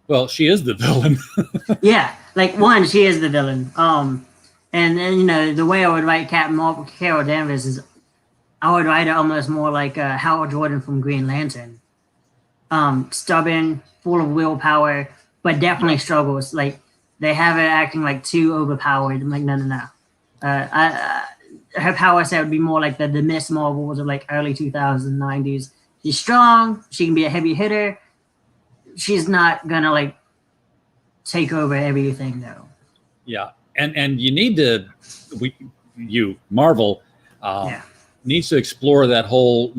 Well, she is the villain. Yeah, like she is the villain. And then the way I would write Captain Marvel, Carol Danvers, is I would write her almost more like Hal Jordan from Green Lantern. Stubborn, full of willpower, but definitely struggles. Like they have her acting like too overpowered. I'm like, no. Her power set would be more like the Miss Marvels of like early 2090s. She's strong. She can be a heavy hitter. She's not gonna like take over everything though. Yeah, and you need to, Marvel, needs to explore that whole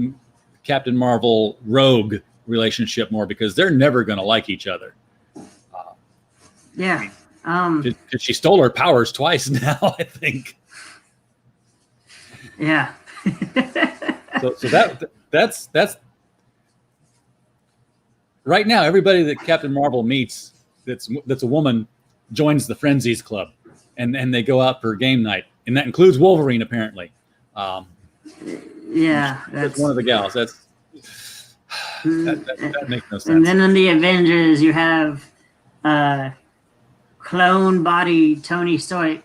Captain Marvel Rogue relationship more, because they're never gonna like each other. Yeah. Because she stole her powers twice now, I think. Yeah. so that's right now. Everybody that Captain Marvel meets that's a woman joins the Frenzies Club, and they go out for game night, and that includes Wolverine apparently. Yeah, That's one of the gals. That makes no sense. And then in the Avengers, you have clone body Tony Stark,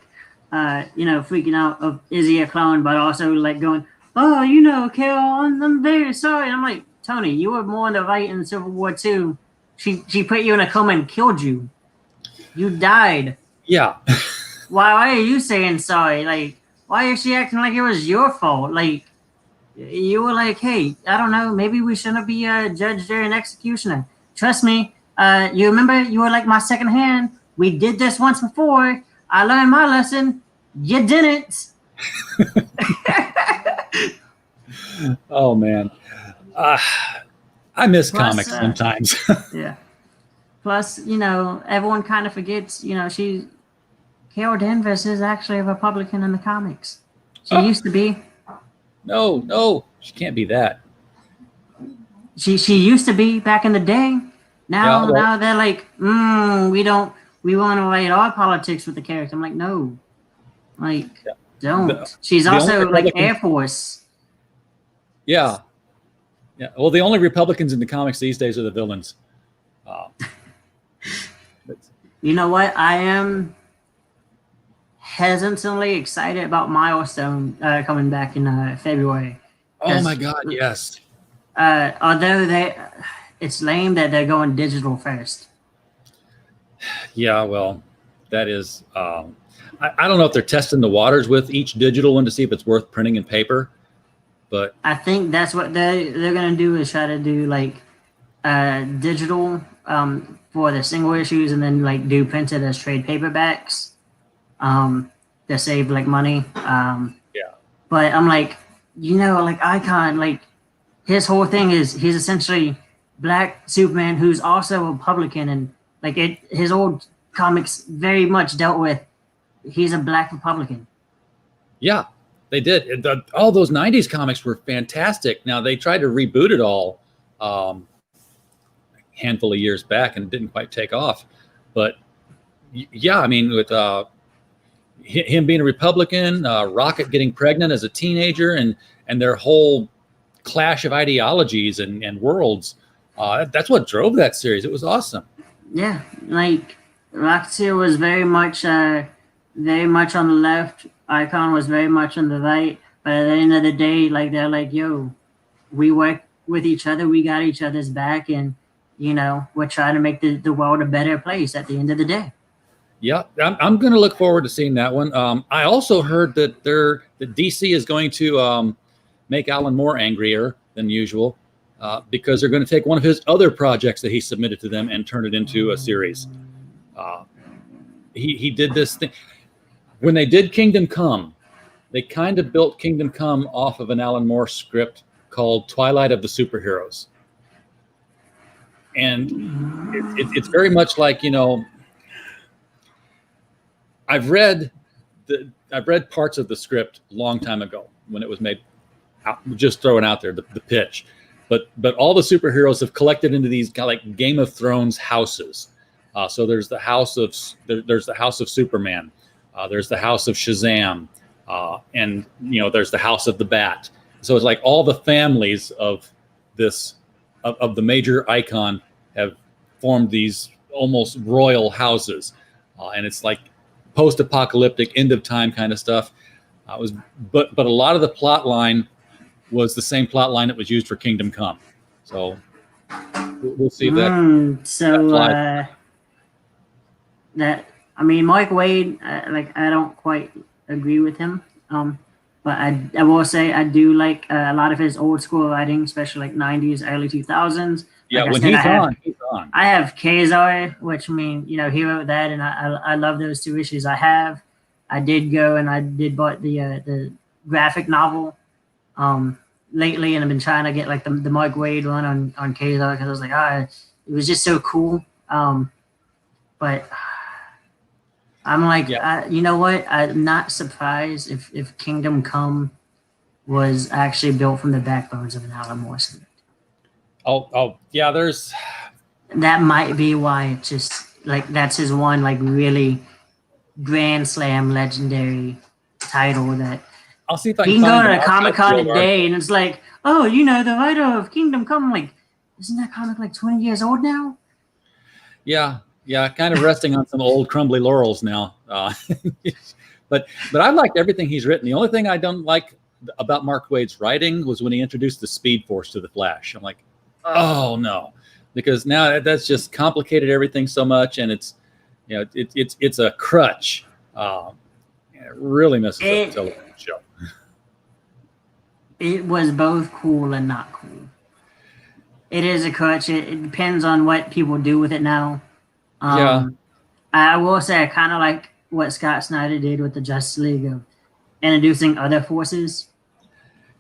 freaking out of is he a clone, but also like going, oh, Carol, I'm very sorry. And I'm like, Tony, you were more on the right in Civil War II. She put you in a coma and killed you. You died. Yeah. Why are you saying sorry? Like, why is she acting like it was your fault? Like, you were like, hey, I don't know, maybe we shouldn't be a judge, jury, and executioner. Trust me, you remember you were like my second hand. We did this once before. I learned my lesson. You didn't. Oh man, I miss comics sometimes. Yeah. Plus, everyone kind of forgets. Carol Danvers is actually a Republican in the comics. She used to be. No, she can't be that. She used to be back in the day. Now they're like, we want to write our politics with the character. I'm like, no, don't. She's also like Air Force. Yeah. Well, the only Republicans in the comics these days are the villains. You know what? I am hesitantly excited about Milestone coming back in February. Oh my God, yes. Although it's lame that they're going digital first. Yeah, well, that is. I don't know if they're testing the waters with each digital one to see if it's worth printing in paper, but I think that's what they're gonna do is try to do like digital for the single issues and then like do printed as trade paperbacks to save like money. Yeah. But I'm like, like Icon, like his whole thing is he's essentially Black Superman who's also a Republican, and like his old comics very much dealt with he's a Black Republican. Yeah, they did. All those 90s comics were fantastic. Now they tried to reboot it all a handful of years back and it didn't quite take off. But yeah, I mean, with him being a Republican, Rocket getting pregnant as a teenager, and their whole clash of ideologies and worlds, that's what drove that series. It was awesome. Yeah, like Rocketeer was very much on the left. Icon was very much on the right. But at the end of the day, like they're like, yo, we work with each other. We got each other's back, and we're trying to make the world a better place at the end of the day. Yeah, I'm going to look forward to seeing that one. I also heard that DC is going to make Alan Moore angrier than usual because they're going to take one of his other projects that he submitted to them and turn it into a series. He did this thing. When they did Kingdom Come, they kind of built Kingdom Come off of an Alan Moore script called Twilight of the Superheroes. And it's very much like, I've read parts of the script a long time ago when it was made, just throwing out there the pitch, but all the superheroes have collected into these kind of like Game of Thrones houses. So there's the house of Superman, there's the house of Shazam, and there's the house of the Bat. So it's like all the families of this of the major icon have formed these almost royal houses, and it's like post-apocalyptic, end of time kind of stuff. But a lot of the plot line was the same plot line that was used for Kingdom Come. So we'll see if that. Mike Wade, I don't quite agree with him. But I will say I do like a lot of his old school writing, especially like 90s, early 2000s. Yeah, like when he's on. I have Kazar, which he wrote that, and I love those two issues. I did go and I did bought the graphic novel lately, and I've been trying to get like the Mike Wade one on Kazar because I was like, it was just so cool. But I'm like, you know what? I'm not surprised if Kingdom Come was actually built from the backbones of an Alan Moore script. Oh, yeah. That might be why it's just like that's his one like really grand slam legendary title that I'll see if I You can can go find to an a Comic archive Con photo today, and it's like, oh, you know, the Comic Con and it's like, oh, you know, the writer of Kingdom Come. Like, isn't that comic like 20 years old now? Yeah, kind of resting on some old crumbly laurels now. But I liked everything he's written. The only thing I don't like about Mark Waid's writing was when he introduced the Speed Force to the Flash. I'm like, oh no, because now that's just complicated everything so much, and it's, you know, it's a crutch. It really messes up the television show. It was both cool and not cool. It is a crutch. It depends on what people do with it now. Yeah. I will say I kind of like what Scott Snyder did with the Justice League of introducing other forces.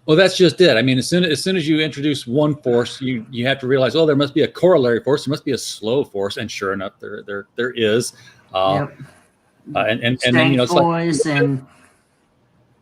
Well, that's just it. I mean, as soon as you introduce one force, you have to realize, oh, there must be a corollary force. There must be a slow force, and sure enough, there is. Yep. And then, you know, it's force like, and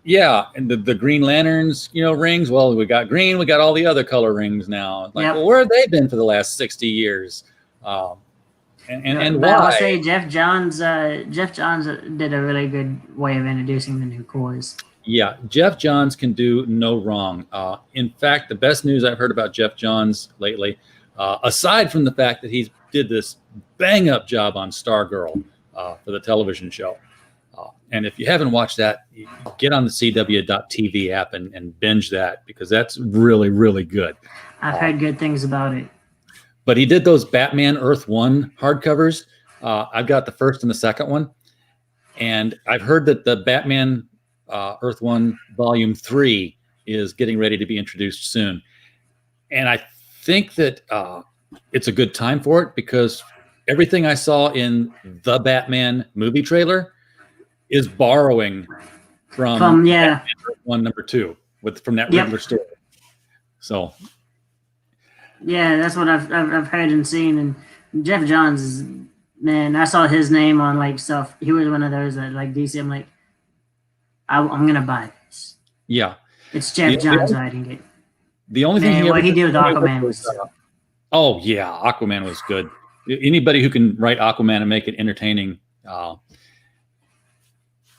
yeah, and the Green Lanterns, you know, rings. Well, we got green, we got all the other color rings now. Like, yep. well, where have they been for the last 60 years? And but why? I'll say Jeff Johns did a really good way of introducing the new cores. Yeah, Jeff Johns can do no wrong. In fact, the best news I've heard about Jeff Johns lately, aside from the fact that he did this bang-up job on Stargirl for the television show, and if you haven't watched that, get on the CW.TV app and binge that, because that's really, really good. I've heard good things about it. But he did those Batman Earth 1 hardcovers. I've got the first and the second one. And I've heard that the Batman Earth 1 Volume 3 is getting ready to be introduced soon. And I think that it's a good time for it, because everything I saw in the Batman movie trailer is borrowing from Batman Earth 1 number 2 from that Riddler story. So yeah, that's what I've heard and seen. And Jeff Johns is, man, I saw his name on like stuff. He was one of those that like DC. I'm like, I'm gonna buy this. Yeah, it's Jeff Johns writing it. The only thing what he did with Aquaman was oh yeah, Aquaman was good. Anybody who can write Aquaman and make it entertaining,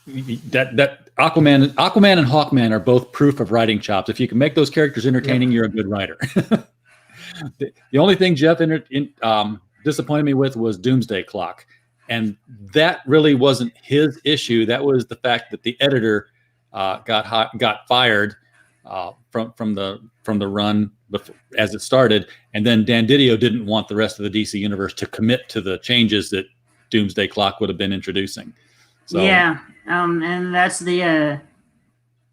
that Aquaman and Hawkman are both proof of writing chops. If you can make those characters entertaining, you're a good writer. The only thing Jeff disappointed me with was Doomsday Clock, and that really wasn't his issue. That was the fact that the editor got fired from the run as it started, and then Dan Didio didn't want the rest of the DC universe to commit to the changes that Doomsday Clock would have been introducing. So, yeah, and that's the and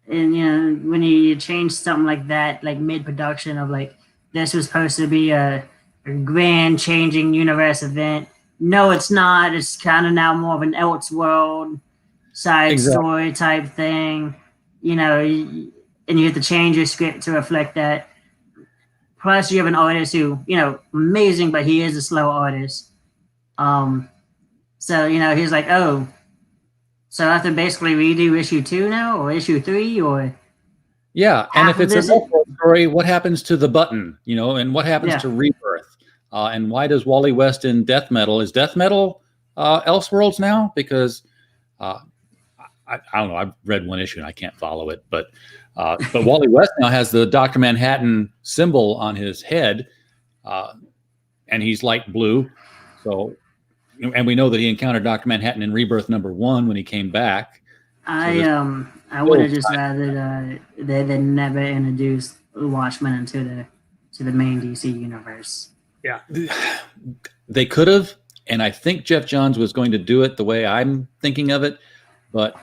you know, when you change something like that, like mid-production of like, this was supposed to be a grand changing universe event. No, it's not. It's kind of now more of an Elseworld side story type thing, you know, and you have to change your script to reflect that. Plus, you have an artist who, you know, amazing, but he is a slow artist. So, you know, he's like, oh, so I have to basically redo issue 2 now, or issue 3, or yeah. And if it's an Elseworld story, what happens to the Button, you know, and what happens to Rebirth? And why does Wally West in Death Metal, is Death Metal Elseworlds now? Because I don't know, I've read one issue and I can't follow it, but Wally West now has the Dr. Manhattan symbol on his head, and he's light blue. So, and we know that he encountered Dr. Manhattan in Rebirth number 1 when he came back. I would have just rather they never introduced Watchmen into the main DC universe. Yeah, they could have, and I think Jeff Johns was going to do it the way I'm thinking of it, but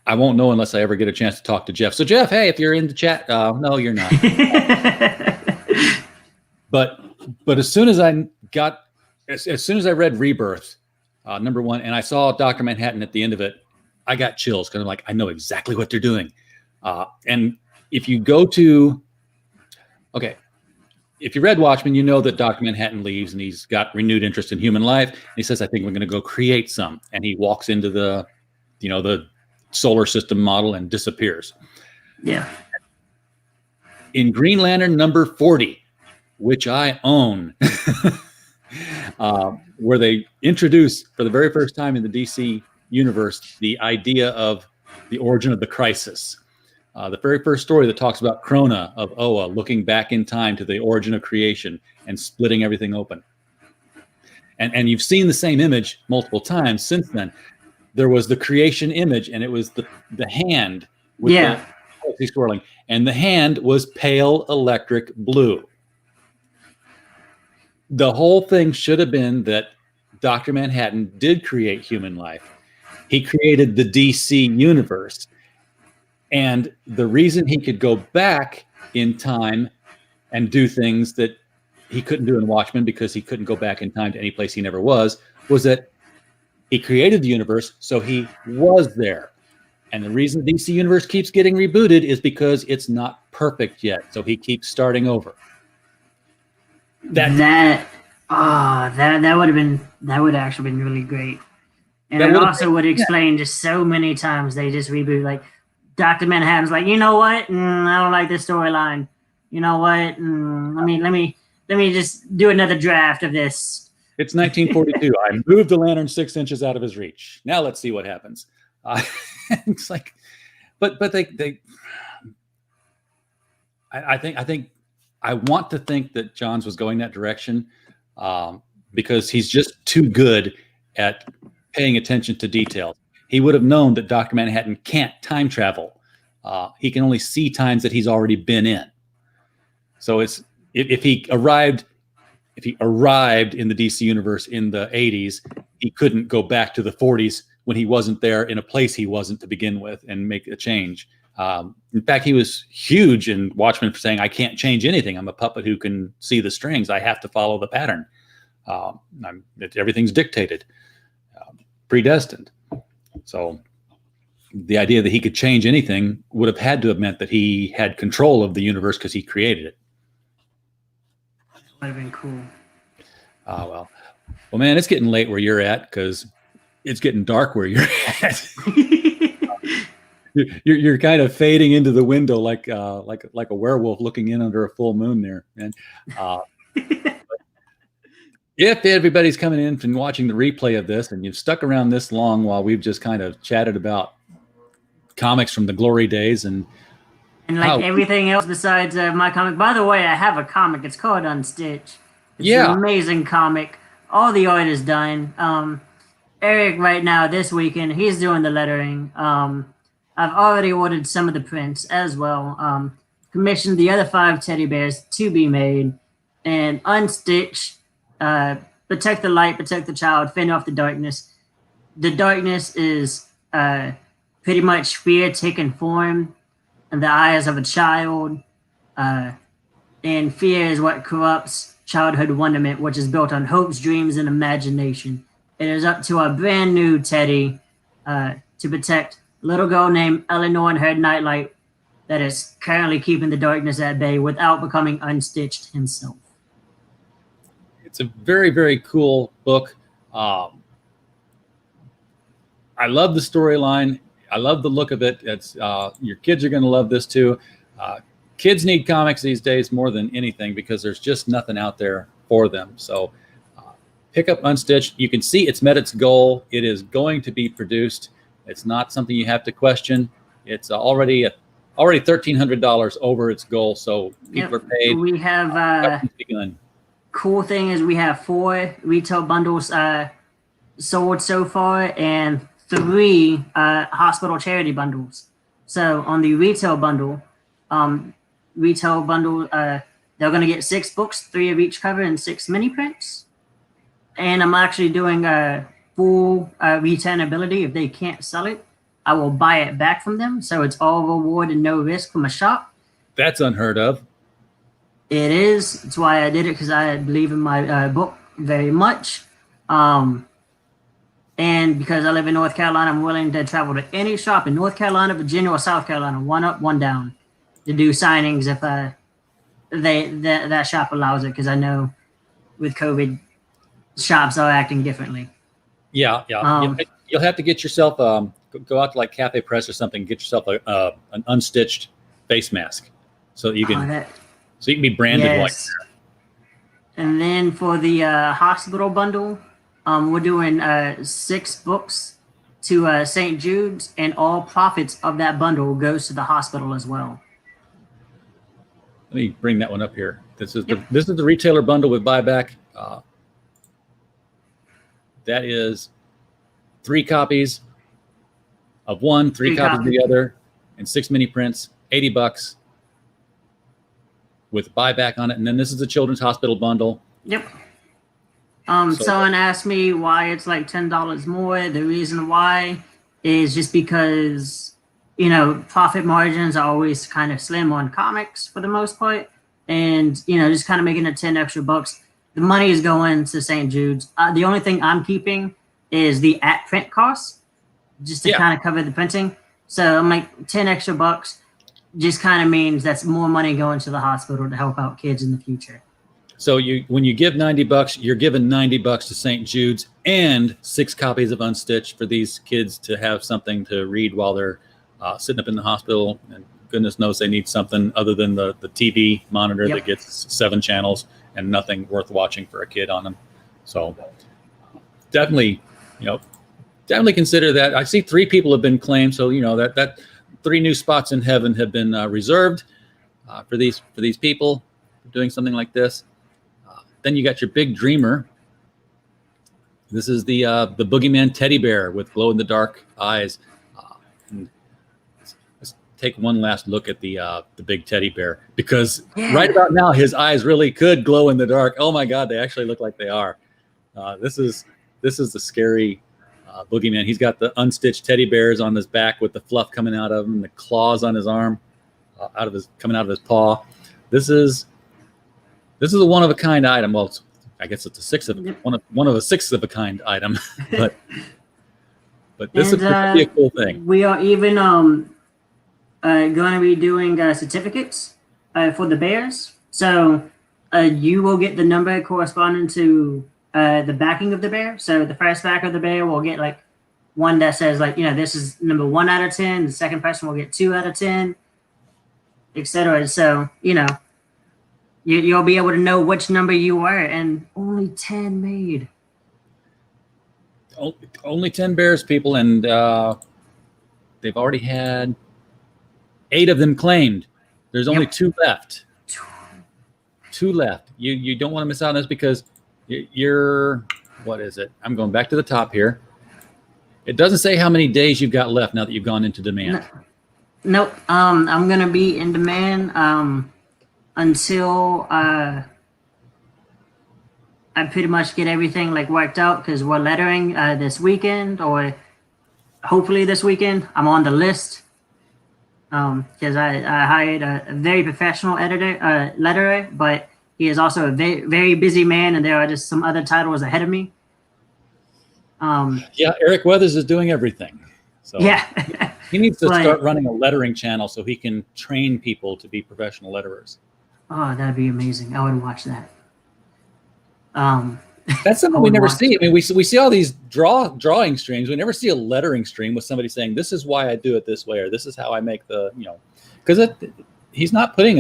I won't know unless I ever get a chance to talk to Jeff. So Jeff, hey, if you're in the chat, no, you're not. But as soon as I read Rebirth number 1, and I saw Dr. Manhattan at the end of it, I got chills, because I'm like, I know exactly what they're doing. And if you go to, if you read Watchmen, you know that Dr. Manhattan leaves and he's got renewed interest in human life. And he says, I think we're going to go create some. And he walks into the solar system model and disappears. Yeah. In Green Lantern number 40, which I own, where they introduce for the very first time in the DC universe the idea of the origin of the crisis. The very first story that talks about Krona of Oa looking back in time to the origin of creation and splitting everything open. And you've seen the same image multiple times since then. There was the creation image, and it was the hand with the galaxy swirling, and the hand was pale electric blue. The whole thing should have been that Dr. Manhattan did create human life. He created the DC universe. And the reason he could go back in time and do things that he couldn't do in Watchmen, because he couldn't go back in time to any place he never was that he created the universe, so he was there. And the reason the DC universe keeps getting rebooted is because it's not perfect yet, so he keeps starting over. That would have actually been really great. And it also would explain just so many times they just reboot. Like Dr. Manhattan's like, you know what? I don't like this storyline. You know what? Let me just do another draft of this. It's 1942. I moved the lantern 6 inches out of his reach. Now let's see what happens. It's like, but I want to think that Johns was going that direction because he's just too good at paying attention to details. He would have known that Dr. Manhattan can't time travel. He can only see times that he's already been in. So it's if he arrived in the DC universe in the 80s, he couldn't go back to the 40s when he wasn't there in a place he wasn't to begin with and make a change. In fact, he was huge in Watchmen for saying, I can't change anything. I'm a puppet who can see the strings. I have to follow the pattern. Everything's dictated, predestined. So the idea that he could change anything would have had to have meant that he had control of the universe because he created it. Would have been cool. Well, man, it's getting late where you're at because it's getting dark where you're at. You're kind of fading into the window like a werewolf looking in under a full moon there, man. If everybody's coming in and watching the replay of this and you've stuck around this long while we've just kind of chatted about comics from the glory days and everything else besides my comic. By the way, I have a comic. It's called Unstitched. It's an amazing comic. All the art is done. Eric right now this weekend, he's doing the lettering. I've already ordered some of the prints as well. Commissioned the other 5 teddy bears to be made. And Unstitched, protect the light, protect the child, fend off the darkness. The darkness is pretty much fear taking form in the eyes of a child. And fear is what corrupts childhood wonderment, which is built on hopes, dreams, and imagination. It is up to our brand new Teddy to protect a little girl named Eleanor and her nightlight that is currently keeping the darkness at bay without becoming Unstitched himself. It's a very, very cool book. I love the storyline. I love the look of it. It's your kids are going to love this too. Kids need comics these days more than anything because there's just nothing out there for them. So pick up Unstitched. You can see it's met its goal. It is going to be produced. It's not something you have to question. It's already $1,300 over its goal. So people are paid. We have cool thing is we have 4 retail bundles sold so far and 3 hospital charity bundles. So on the retail bundle, they're going to get 6 books, 3 of each cover, and 6 mini prints. And I'm actually doing a full returnability. If they can't sell it, I will buy it back from them. So it's all reward and no risk from a shop. That's unheard of. It is. That's why I did it, because I believe in my book very much. And because I live in North Carolina, I'm willing to travel to any shop in North Carolina, Virginia, or South Carolina, 1 up, 1 down, to do signings if that shop allows it, because I know with COVID, shops are acting differently. Yeah. You'll have to get yourself go out to like Cafe Press or something, get yourself an Unstitched face mask, so that you can be branded like that. And then for the hospital bundle, we're doing 6 books to St. Jude's, and all profits of that bundle goes to the hospital as well. Let me bring that one up here. This is the retailer bundle with buyback. That is 3 copies of one, 3 copies of the other, and 6 mini prints, $80 with buyback on it. And then this is the Children's Hospital bundle. Yep. Someone asked me why it's like $10 more. The reason why is just because, you know, profit margins are always kind of slim on comics for the most part. And, you know, just kind of making it 10 extra bucks. The money is going to St. Jude's. The only thing I'm keeping is the at print costs, just to kind of cover the printing. So I'm like 10 extra bucks just kind of means that's more money going to the hospital to help out kids in the future. So when you give $90, you're giving $90 to St. Jude's and 6 copies of Unstitched for these kids to have something to read while they're sitting up in the hospital. And goodness knows they need something other than the TV monitor that gets 7 channels and nothing worth watching for a kid on them. So definitely, definitely consider that. I see 3 people have been claimed. So, that 3 new spots in heaven have been reserved for these people doing something like this. Then you got your big dreamer. This is the boogeyman teddy bear with glow in the dark eyes. And let's take one last look at the big teddy bear, because right about now his eyes really could glow in the dark. Oh my God, they actually look like they are. This is the scary boogeyman. He's got the unstitched teddy bears on his back with the fluff coming out of him, the claws on his arm, coming out of his paw. This is a one of a kind item. Well, I guess it's a one of a sixth of a kind item, but this is a cool thing. We are even going to be doing certificates for the bears. So you will get the number corresponding to the backing of the bear. So the first back of the bear will get like one that says like, this is number 1 out of 10. The second person will get 2 out of 10, etc. So, you'll be able to know which number you were, and only 10 made. Only 10 bears, people, and they've already had 8 of them claimed. There's only 2 left. 2 left. You don't want to miss out on this, because you're, what is it? I'm going back to the top here. It doesn't say how many days you've got left now that you've gone into demand. Nope. I'm going to be in demand until I pretty much get everything like worked out, because we're lettering this weekend, or hopefully this weekend. I'm on the list because I hired a very professional letterer, but he is also a very, very busy man, and there are just some other titles ahead of me. Eric Weathers is doing everything. So he needs to start running a lettering channel so he can train people to be professional letterers. Oh, that'd be amazing. I would watch that. That's something we never see. I mean, we see all these drawing streams. We never see a lettering stream with somebody saying, this is why I do it this way, or this is how I make the, because he's not putting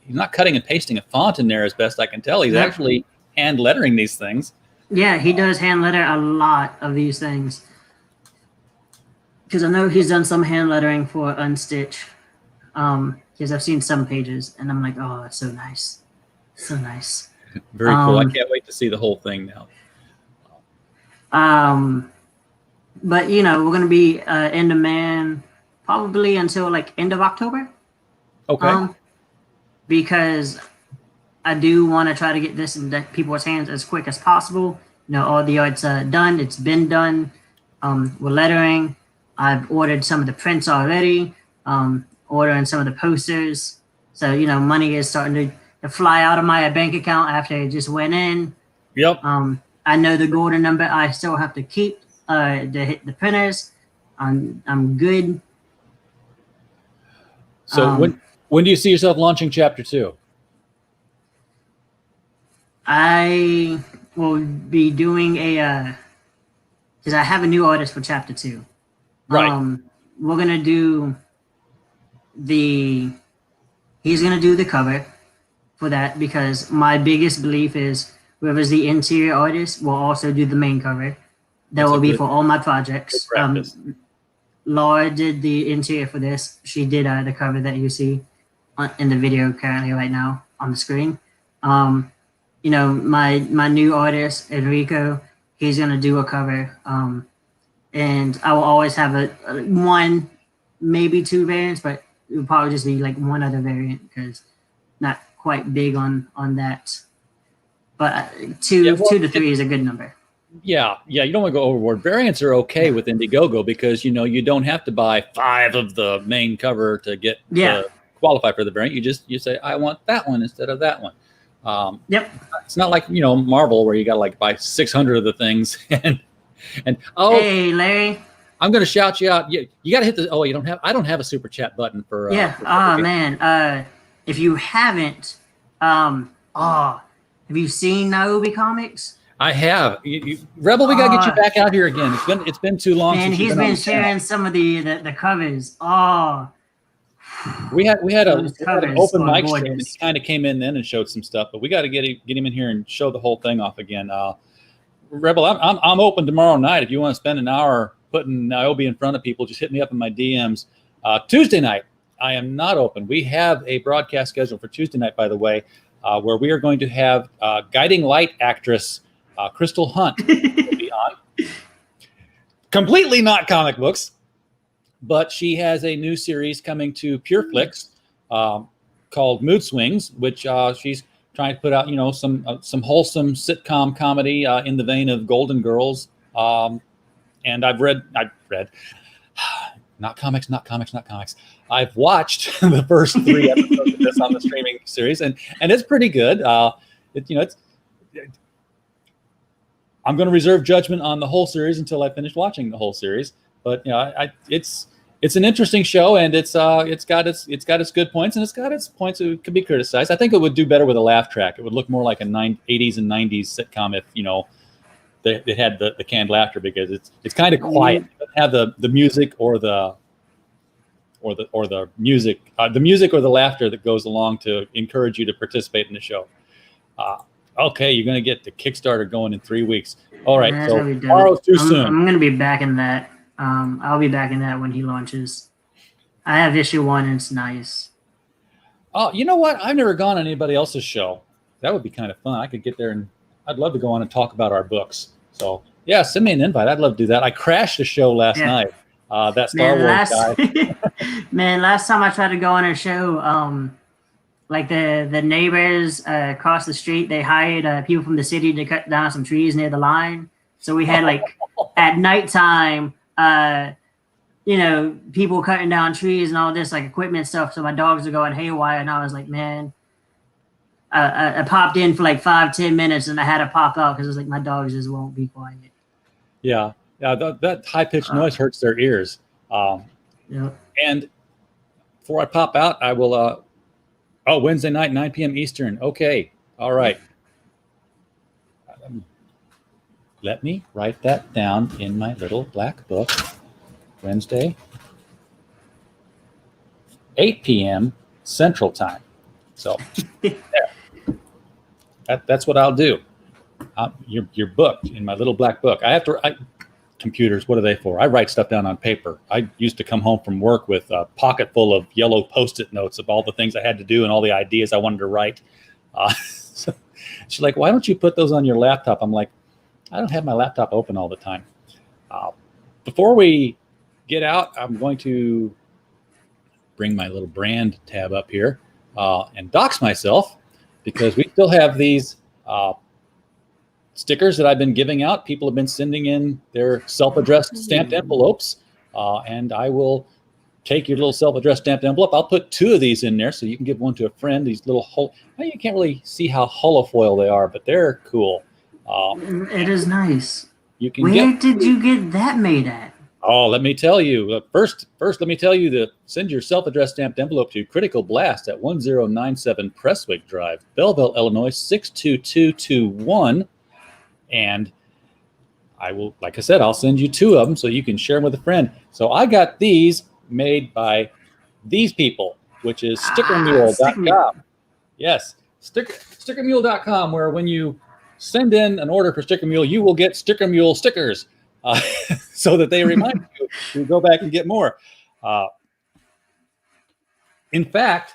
he's not cutting and pasting a font in there, as best I can tell. He's actually hand lettering these things. Yeah, he does hand letter a lot of these things. Because I know he's done some hand lettering for Unstitched. Because I've seen some pages, and I'm like, oh, that's so nice. So nice. Very cool. I can't wait to see the whole thing now. But, we're going to be in demand probably until like end of October. Okay. Because I do want to try to get this in people's hands as quick as possible. All the art's done. It's been done. We're lettering. I've ordered some of the prints already. Ordering some of the posters. So, money is starting to fly out of my bank account after it just went in. Yep. I know the golden number I still have to keep to hit the printers. I'm good. So when do you see yourself launching Chapter 2? I will be doing because I have a new artist for Chapter 2. Right. We're going to do he's going to do the cover for that, because my biggest belief is whoever's the interior artist will also do the main cover. That will be for all my projects. practice. Laura did the interior for this. She did the cover that you see in the video currently right now on the screen. You know, my new artist Enrico, he's gonna do a cover, and I will always have a one, maybe two variants, but it would probably just be like one other variant because not quite big on that. But two to three is a good number. Yeah, you don't want to go overboard. Variants are okay with Indiegogo because you don't have to buy 5 of the main cover to get qualify for the variant. You say I want that one instead of that one. Yep. It's not like Marvel where you got to like buy 600 of the things and hey Larry, I'm going to shout you out. You got to hit the I don't have a super chat button for man. If you haven't, have you seen Niobe Comics? I have. Rebel, we gotta get you back out here again. It's been too long. And he's been sharing some of the covers. Oh, we had an open mic stream, and he kind of came in then and showed some stuff. But we got to get him in here and show the whole thing off again. Rebel, I'm open tomorrow night if you want to spend an hour putting Niobe in front of people. Just hit me up in my DMs. Tuesday night, I am not open. We have a broadcast scheduled for Tuesday night, by the way, where we are going to have guiding light actress. Crystal Hunt will be on. Completely not comic books, but she has a new series coming to PureFlix called Mood Swings, which she's trying to put out, some wholesome sitcom comedy in the vein of Golden Girls. And I've read, not comics. I've watched the first 3 episodes of this on the streaming series, and it's pretty good. I'm going to reserve judgment on the whole series until I finish watching the whole series. But it's an interesting show, and it's got its good points, and it's got its points that could be criticized. I think it would do better with a laugh track. It would look more like a 80s and 90s sitcom if they had the canned laughter, because it's kind of quiet. It doesn't have the music or the music or the laughter that goes along to encourage you to participate in the show. Okay, you're going to get the Kickstarter going in 3 weeks. All right, so tomorrow's too soon. I'm going to be back in that. I'll be back in that when he launches. I have issue 1, and it's nice. Oh, you know what? I've never gone on anybody else's show. That would be kind of fun. I could get there, and I'd love to go on and talk about our books. So, yeah, send me an invite. I'd love to do that. I crashed a show last night. That Star Wars guy. Man, last time I tried to go on a show, like the neighbors across the street, they hired people from the city to cut down some trees near the line. So we had at nighttime, people cutting down trees and all this equipment stuff. So my dogs are going haywire, and I was like, man, I popped in for 5-10 minutes, and I had to pop out because it was my dogs just won't be quiet. Yeah, that high pitched noise hurts their ears. And before I pop out, I will. Wednesday night, 9 p.m. Eastern. Okay. All right. Let me write that down in my little black book. Wednesday, 8 p.m. Central Time. So that's what I'll do. You're booked in my little black book. Computers, what are they for? I write stuff down on paper. I used to come home from work with a pocket full of yellow Post-it notes of all the things I had to do and all the ideas I wanted to write. So she's like, why don't you put those on your laptop? I'm like, I don't have my laptop open all the time. Before we get out, I'm going to bring my little brand tab up here and dox myself, because we still have these stickers that I've been giving out. People have been sending in their self-addressed stamped envelopes, and I will take your little self-addressed stamped envelope. I'll put 2 of these in there so you can give one to a friend. These little you can't really see how holofoil they are, but they're cool. It is nice. You can Where did you get that made at? Oh, let me tell you. First, let me tell you to send your self-addressed stamped envelope to Critical Blast at 1097 Prestwick Drive, Belleville, Illinois 62221. And I will, like I said, I'll send you 2 of them so you can share them with a friend. So I got these made by these people, which is stickermule.com. Yes, stickermule.com, where when you send in an order for Sticker Mule, you will get Sticker Mule stickers. so that they remind you to go back and get more. In fact,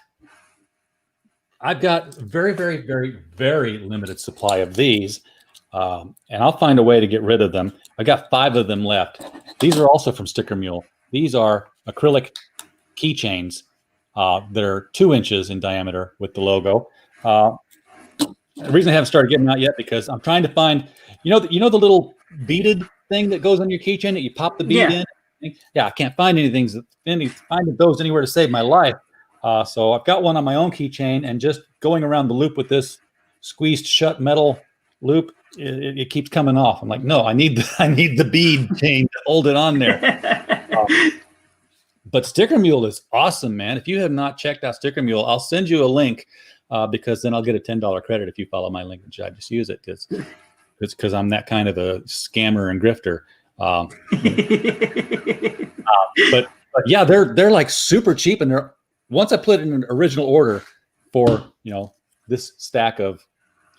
I've got very, very, very, very limited supply of these, and I'll find a way to get rid of them. I got 5 of them left. These are also from Sticker Mule. These are acrylic keychains that are 2 inches in diameter with the logo. The reason I haven't started getting them out yet because I'm trying to find, the little beaded thing that goes on your keychain that you pop the bead in. Yeah, I can't find finding those anywhere to save my life. So I've got one on my own keychain, and just going around the loop with this squeezed shut metal loop, it keeps coming off. I'm like, no, I need the bead chain to hold it on there. But Sticker Mule is awesome, man. If you have not checked out Sticker Mule, I'll send you a link because then I'll get a $10 credit if you follow my link, which I just use it because I'm that kind of a scammer and grifter. But yeah, they're like super cheap, and once I put in an original order for this stack of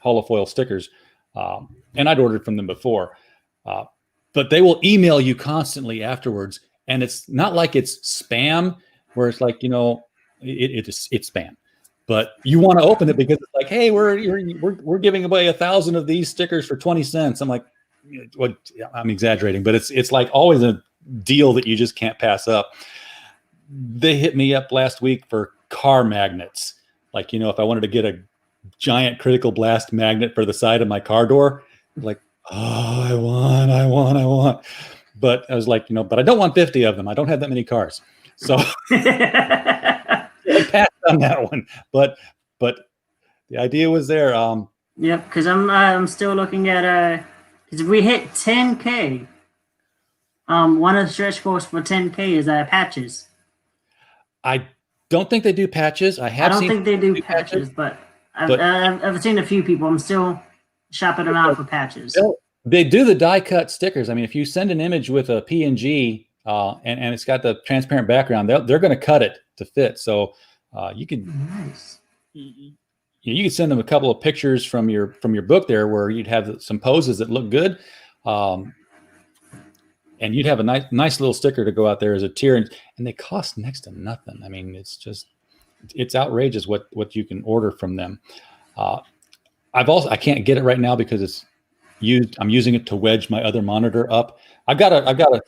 holofoil stickers, and I'd ordered from them before, but they will email you constantly afterwards, and it's not like it's spam where it's like it's spam, but you want to open it because it's like, hey, we're giving away 1,000 of these stickers for 20 cents. I'm like, what? I'm exaggerating, but it's like always a deal that you just can't pass up. They hit me up last week for car magnets. Like, if I wanted to get a giant Critical Blast magnet for the side of my car door, like, oh, I want. But I was like, but I don't want 50 of them. I don't have that many cars. So I passed on that one. But the idea was there. Yep, because I'm still looking at because if we hit 10K, one of the stretch goals for 10K is patches. I don't think they do patches. I don't think they do patches, but I've seen a few people. I'm still shopping them out for patches. They do the die cut stickers. I mean, if you send an image with a PNG and it's got the transparent background, they're going to cut it to fit. So you could you could send them a couple of pictures from your book there where you'd have some poses that look good. And you'd have a nice little sticker to go out there as a tier, and they cost next to nothing. I mean, it's outrageous what you can order from them. I can't get it right now because I'm using it to wedge my other monitor up. I've got a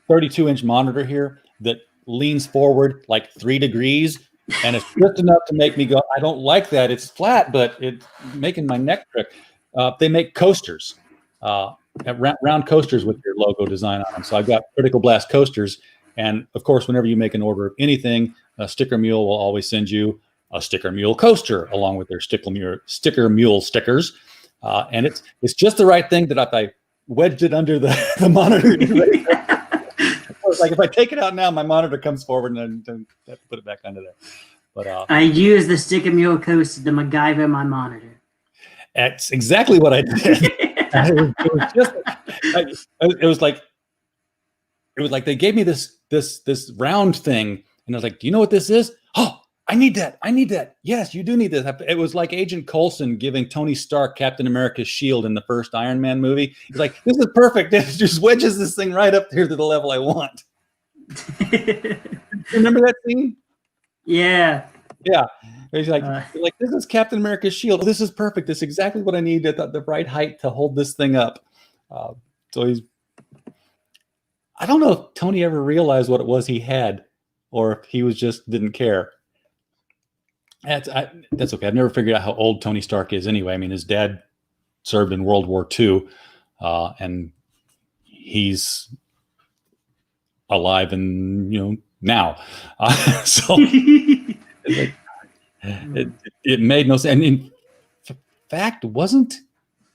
32-inch monitor here that leans forward like 3 degrees, and it's just enough to make me go, I don't like that. It's flat, but it's making my neck trick. They make coasters. Round coasters with your logo design on them. So I've got Critical Blast coasters, and of course, whenever you make an order of anything, Sticker Mule will always send you a Sticker Mule coaster along with their Sticker Mule stickers, and it's just the right thing that I wedged it under the monitor. It's like if I take it out now, my monitor comes forward, and then I have to put it back under there. But I use the Sticker Mule coaster to MacGyver my monitor. That's exactly what I did. It was like they gave me this round thing, and I was like, do you know what this is? Oh, I need that. Yes, you do need this. It was like Agent Coulson giving Tony Stark Captain America's shield in the first Iron Man movie. He's like, this is perfect. It just wedges this thing right up here to the level I want. Remember that scene? Yeah. He's like, this is Captain America's shield. This is perfect. This is exactly what I need at the right height to hold this thing up. So I don't know if Tony ever realized what it was he had, or if he didn't care. That's okay. I've never figured out how old Tony Stark is anyway. I mean, his dad served in World War II, and he's alive and now. So it made no sense. And in fact,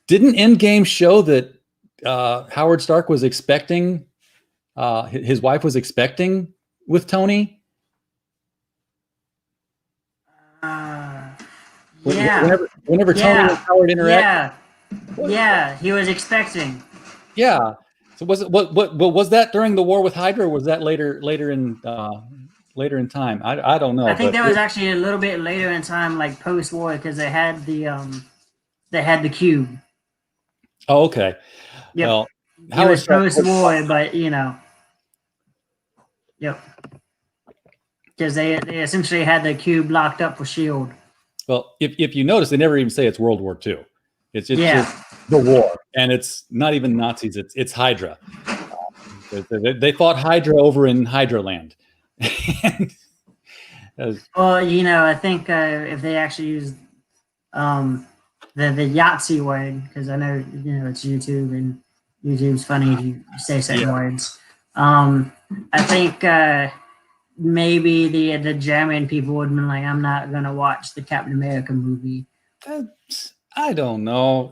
didn't Endgame show that Howard Stark was expecting, his wife was expecting with Tony? Whenever Tony and Howard interact. Yeah, he was expecting. Yeah. So was that during the war with Hydra, or was that later in time? I don't know. I think that was actually a little bit later in time, like post-war, because they had the cube. Oh, okay. Yep. Well, He was post-war, but yep. Because they essentially had the cube locked up for S.H.I.E.L.D. Well, if you notice, they never even say it's World War II. It's Yeah. just the war, and it's not even Nazis. It's Hydra. They fought Hydra over in Hydra Land. Well, I think if they actually used the Yahtzee word, because I know it's YouTube and YouTube's funny if you say certain words. I think maybe the German people would have been like, I'm not gonna watch the Captain America movie. I don't know.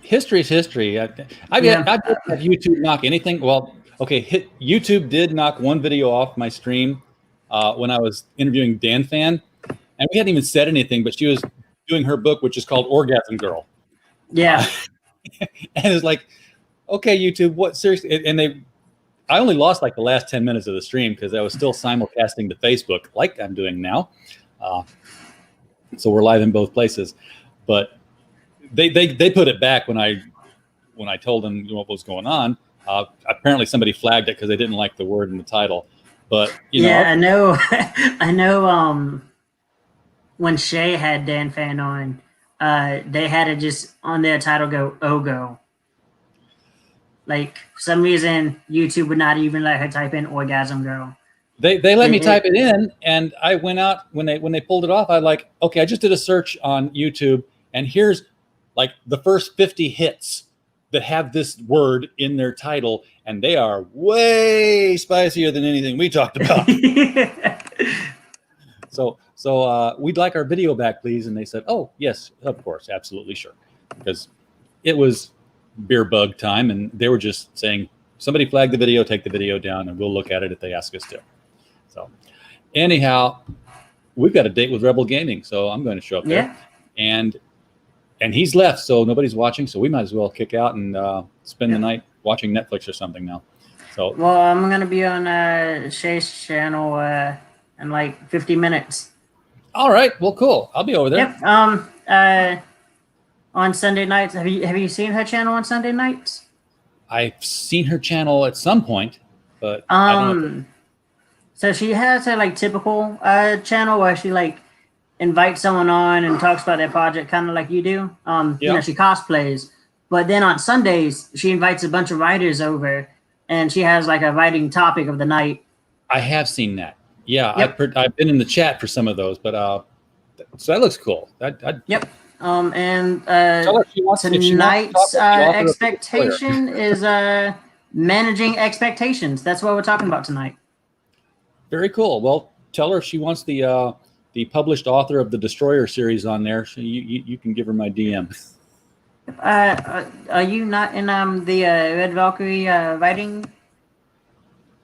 History is history. I didn't have YouTube knock anything. Well, okay, YouTube did knock one video off my stream when I was interviewing Dan Fan, and we hadn't even said anything, but she was doing her book, which is called Orgasm Girl. Yeah. And it's like, okay, YouTube, what, seriously? And I only lost like the last 10 minutes of the stream because I was still simulcasting to Facebook like I'm doing now. So we're live in both places. But they put it back when I told them what was going on. Apparently somebody flagged it because they didn't like the word in the title. But I know I know when Shay had Dan Fan on, they had it just on their title go Ogo. Like for some reason YouTube would not even let her type in Orgasm Girl. They let me type it in, and I went out when they pulled it off. I like, okay, I just did a search on YouTube, and here's like the first 50 hits that have this word in their title, and they are way spicier than anything we talked about. So we'd like our video back, please. And they said, oh yes, of course, absolutely, sure, because it was beer bug time, and they were just saying, somebody flag the video, take the video down, and we'll look at it if they ask us to. So anyhow, we've got a date with Rebel Gaming, so I'm going to show up there. And he's left, so nobody's watching, so we might as well kick out and spend the night watching Netflix or something now. So well, I'm going to be on Shay's channel in like 50 minutes. All right, well, cool. I'll be over there. Yep. On Sunday nights. Have you seen her channel on Sunday nights? I've seen her channel at some point, but I don't know. So she has her like typical channel where she like invites someone on and talks about their project, kind of like you do. She cosplays, but then on Sundays she invites a bunch of writers over, and she has like a writing topic of the night. I have seen that. Yeah, yep. I've been in the chat for some of those, but so that looks cool. Yep. And tonight's expectation is managing expectations. That's what we're talking about tonight. Very cool. Well, tell her if she wants the published author of the Destroyer series on there. So you can give her my DM. Are you not in the Red Valkyrie writing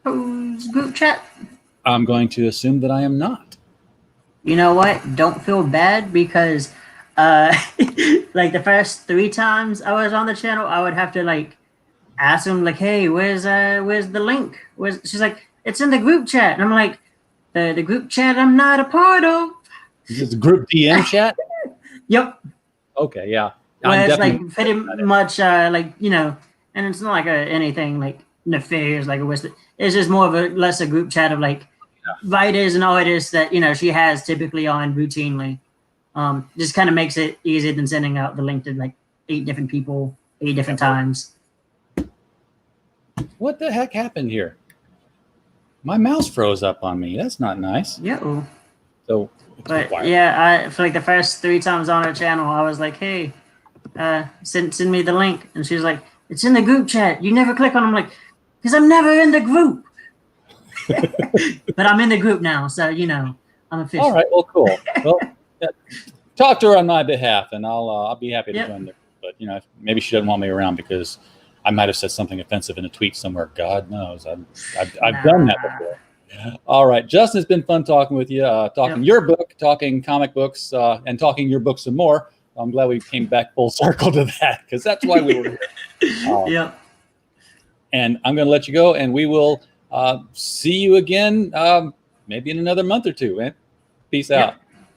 group chat? I'm going to assume that I am not. You know what? Don't feel bad because like the first 3 times I was on the channel, I would have to like ask them like, hey, where's the link? She's like, it's in the group chat. And I'm like, the group chat I'm not a part of. Is this group DM chat? Yep. Okay, yeah. Well, it's like pretty much like, and it's not like anything like nefarious, like it's just more of a lesser group chat of like writers and artists that, she has typically on routinely. Just kind of makes it easier than sending out the link to like 8 different people, 8 different times. What the heck happened here? My mouse froze up on me. That's not nice. Yeah. So, but yeah, for like the first 3 times on her channel, I was like, hey, send me the link. And she was like, it's in the group chat. You never click on it. I'm like, because I'm never in the group. But I'm in the group now, so I'm official. All right, well, cool. Well, talk to her on my behalf, and I'll be happy to join her. But maybe she doesn't want me around because I might have said something offensive in a tweet somewhere. God knows, I've done that before. All right, Justin, it's been fun talking with you, talking your book, talking comic books, and talking your book some more. I'm glad we came back full circle to that because that's why we were here. And I'm going to let you go, and we will see you again maybe in another month or two. Man. Peace out.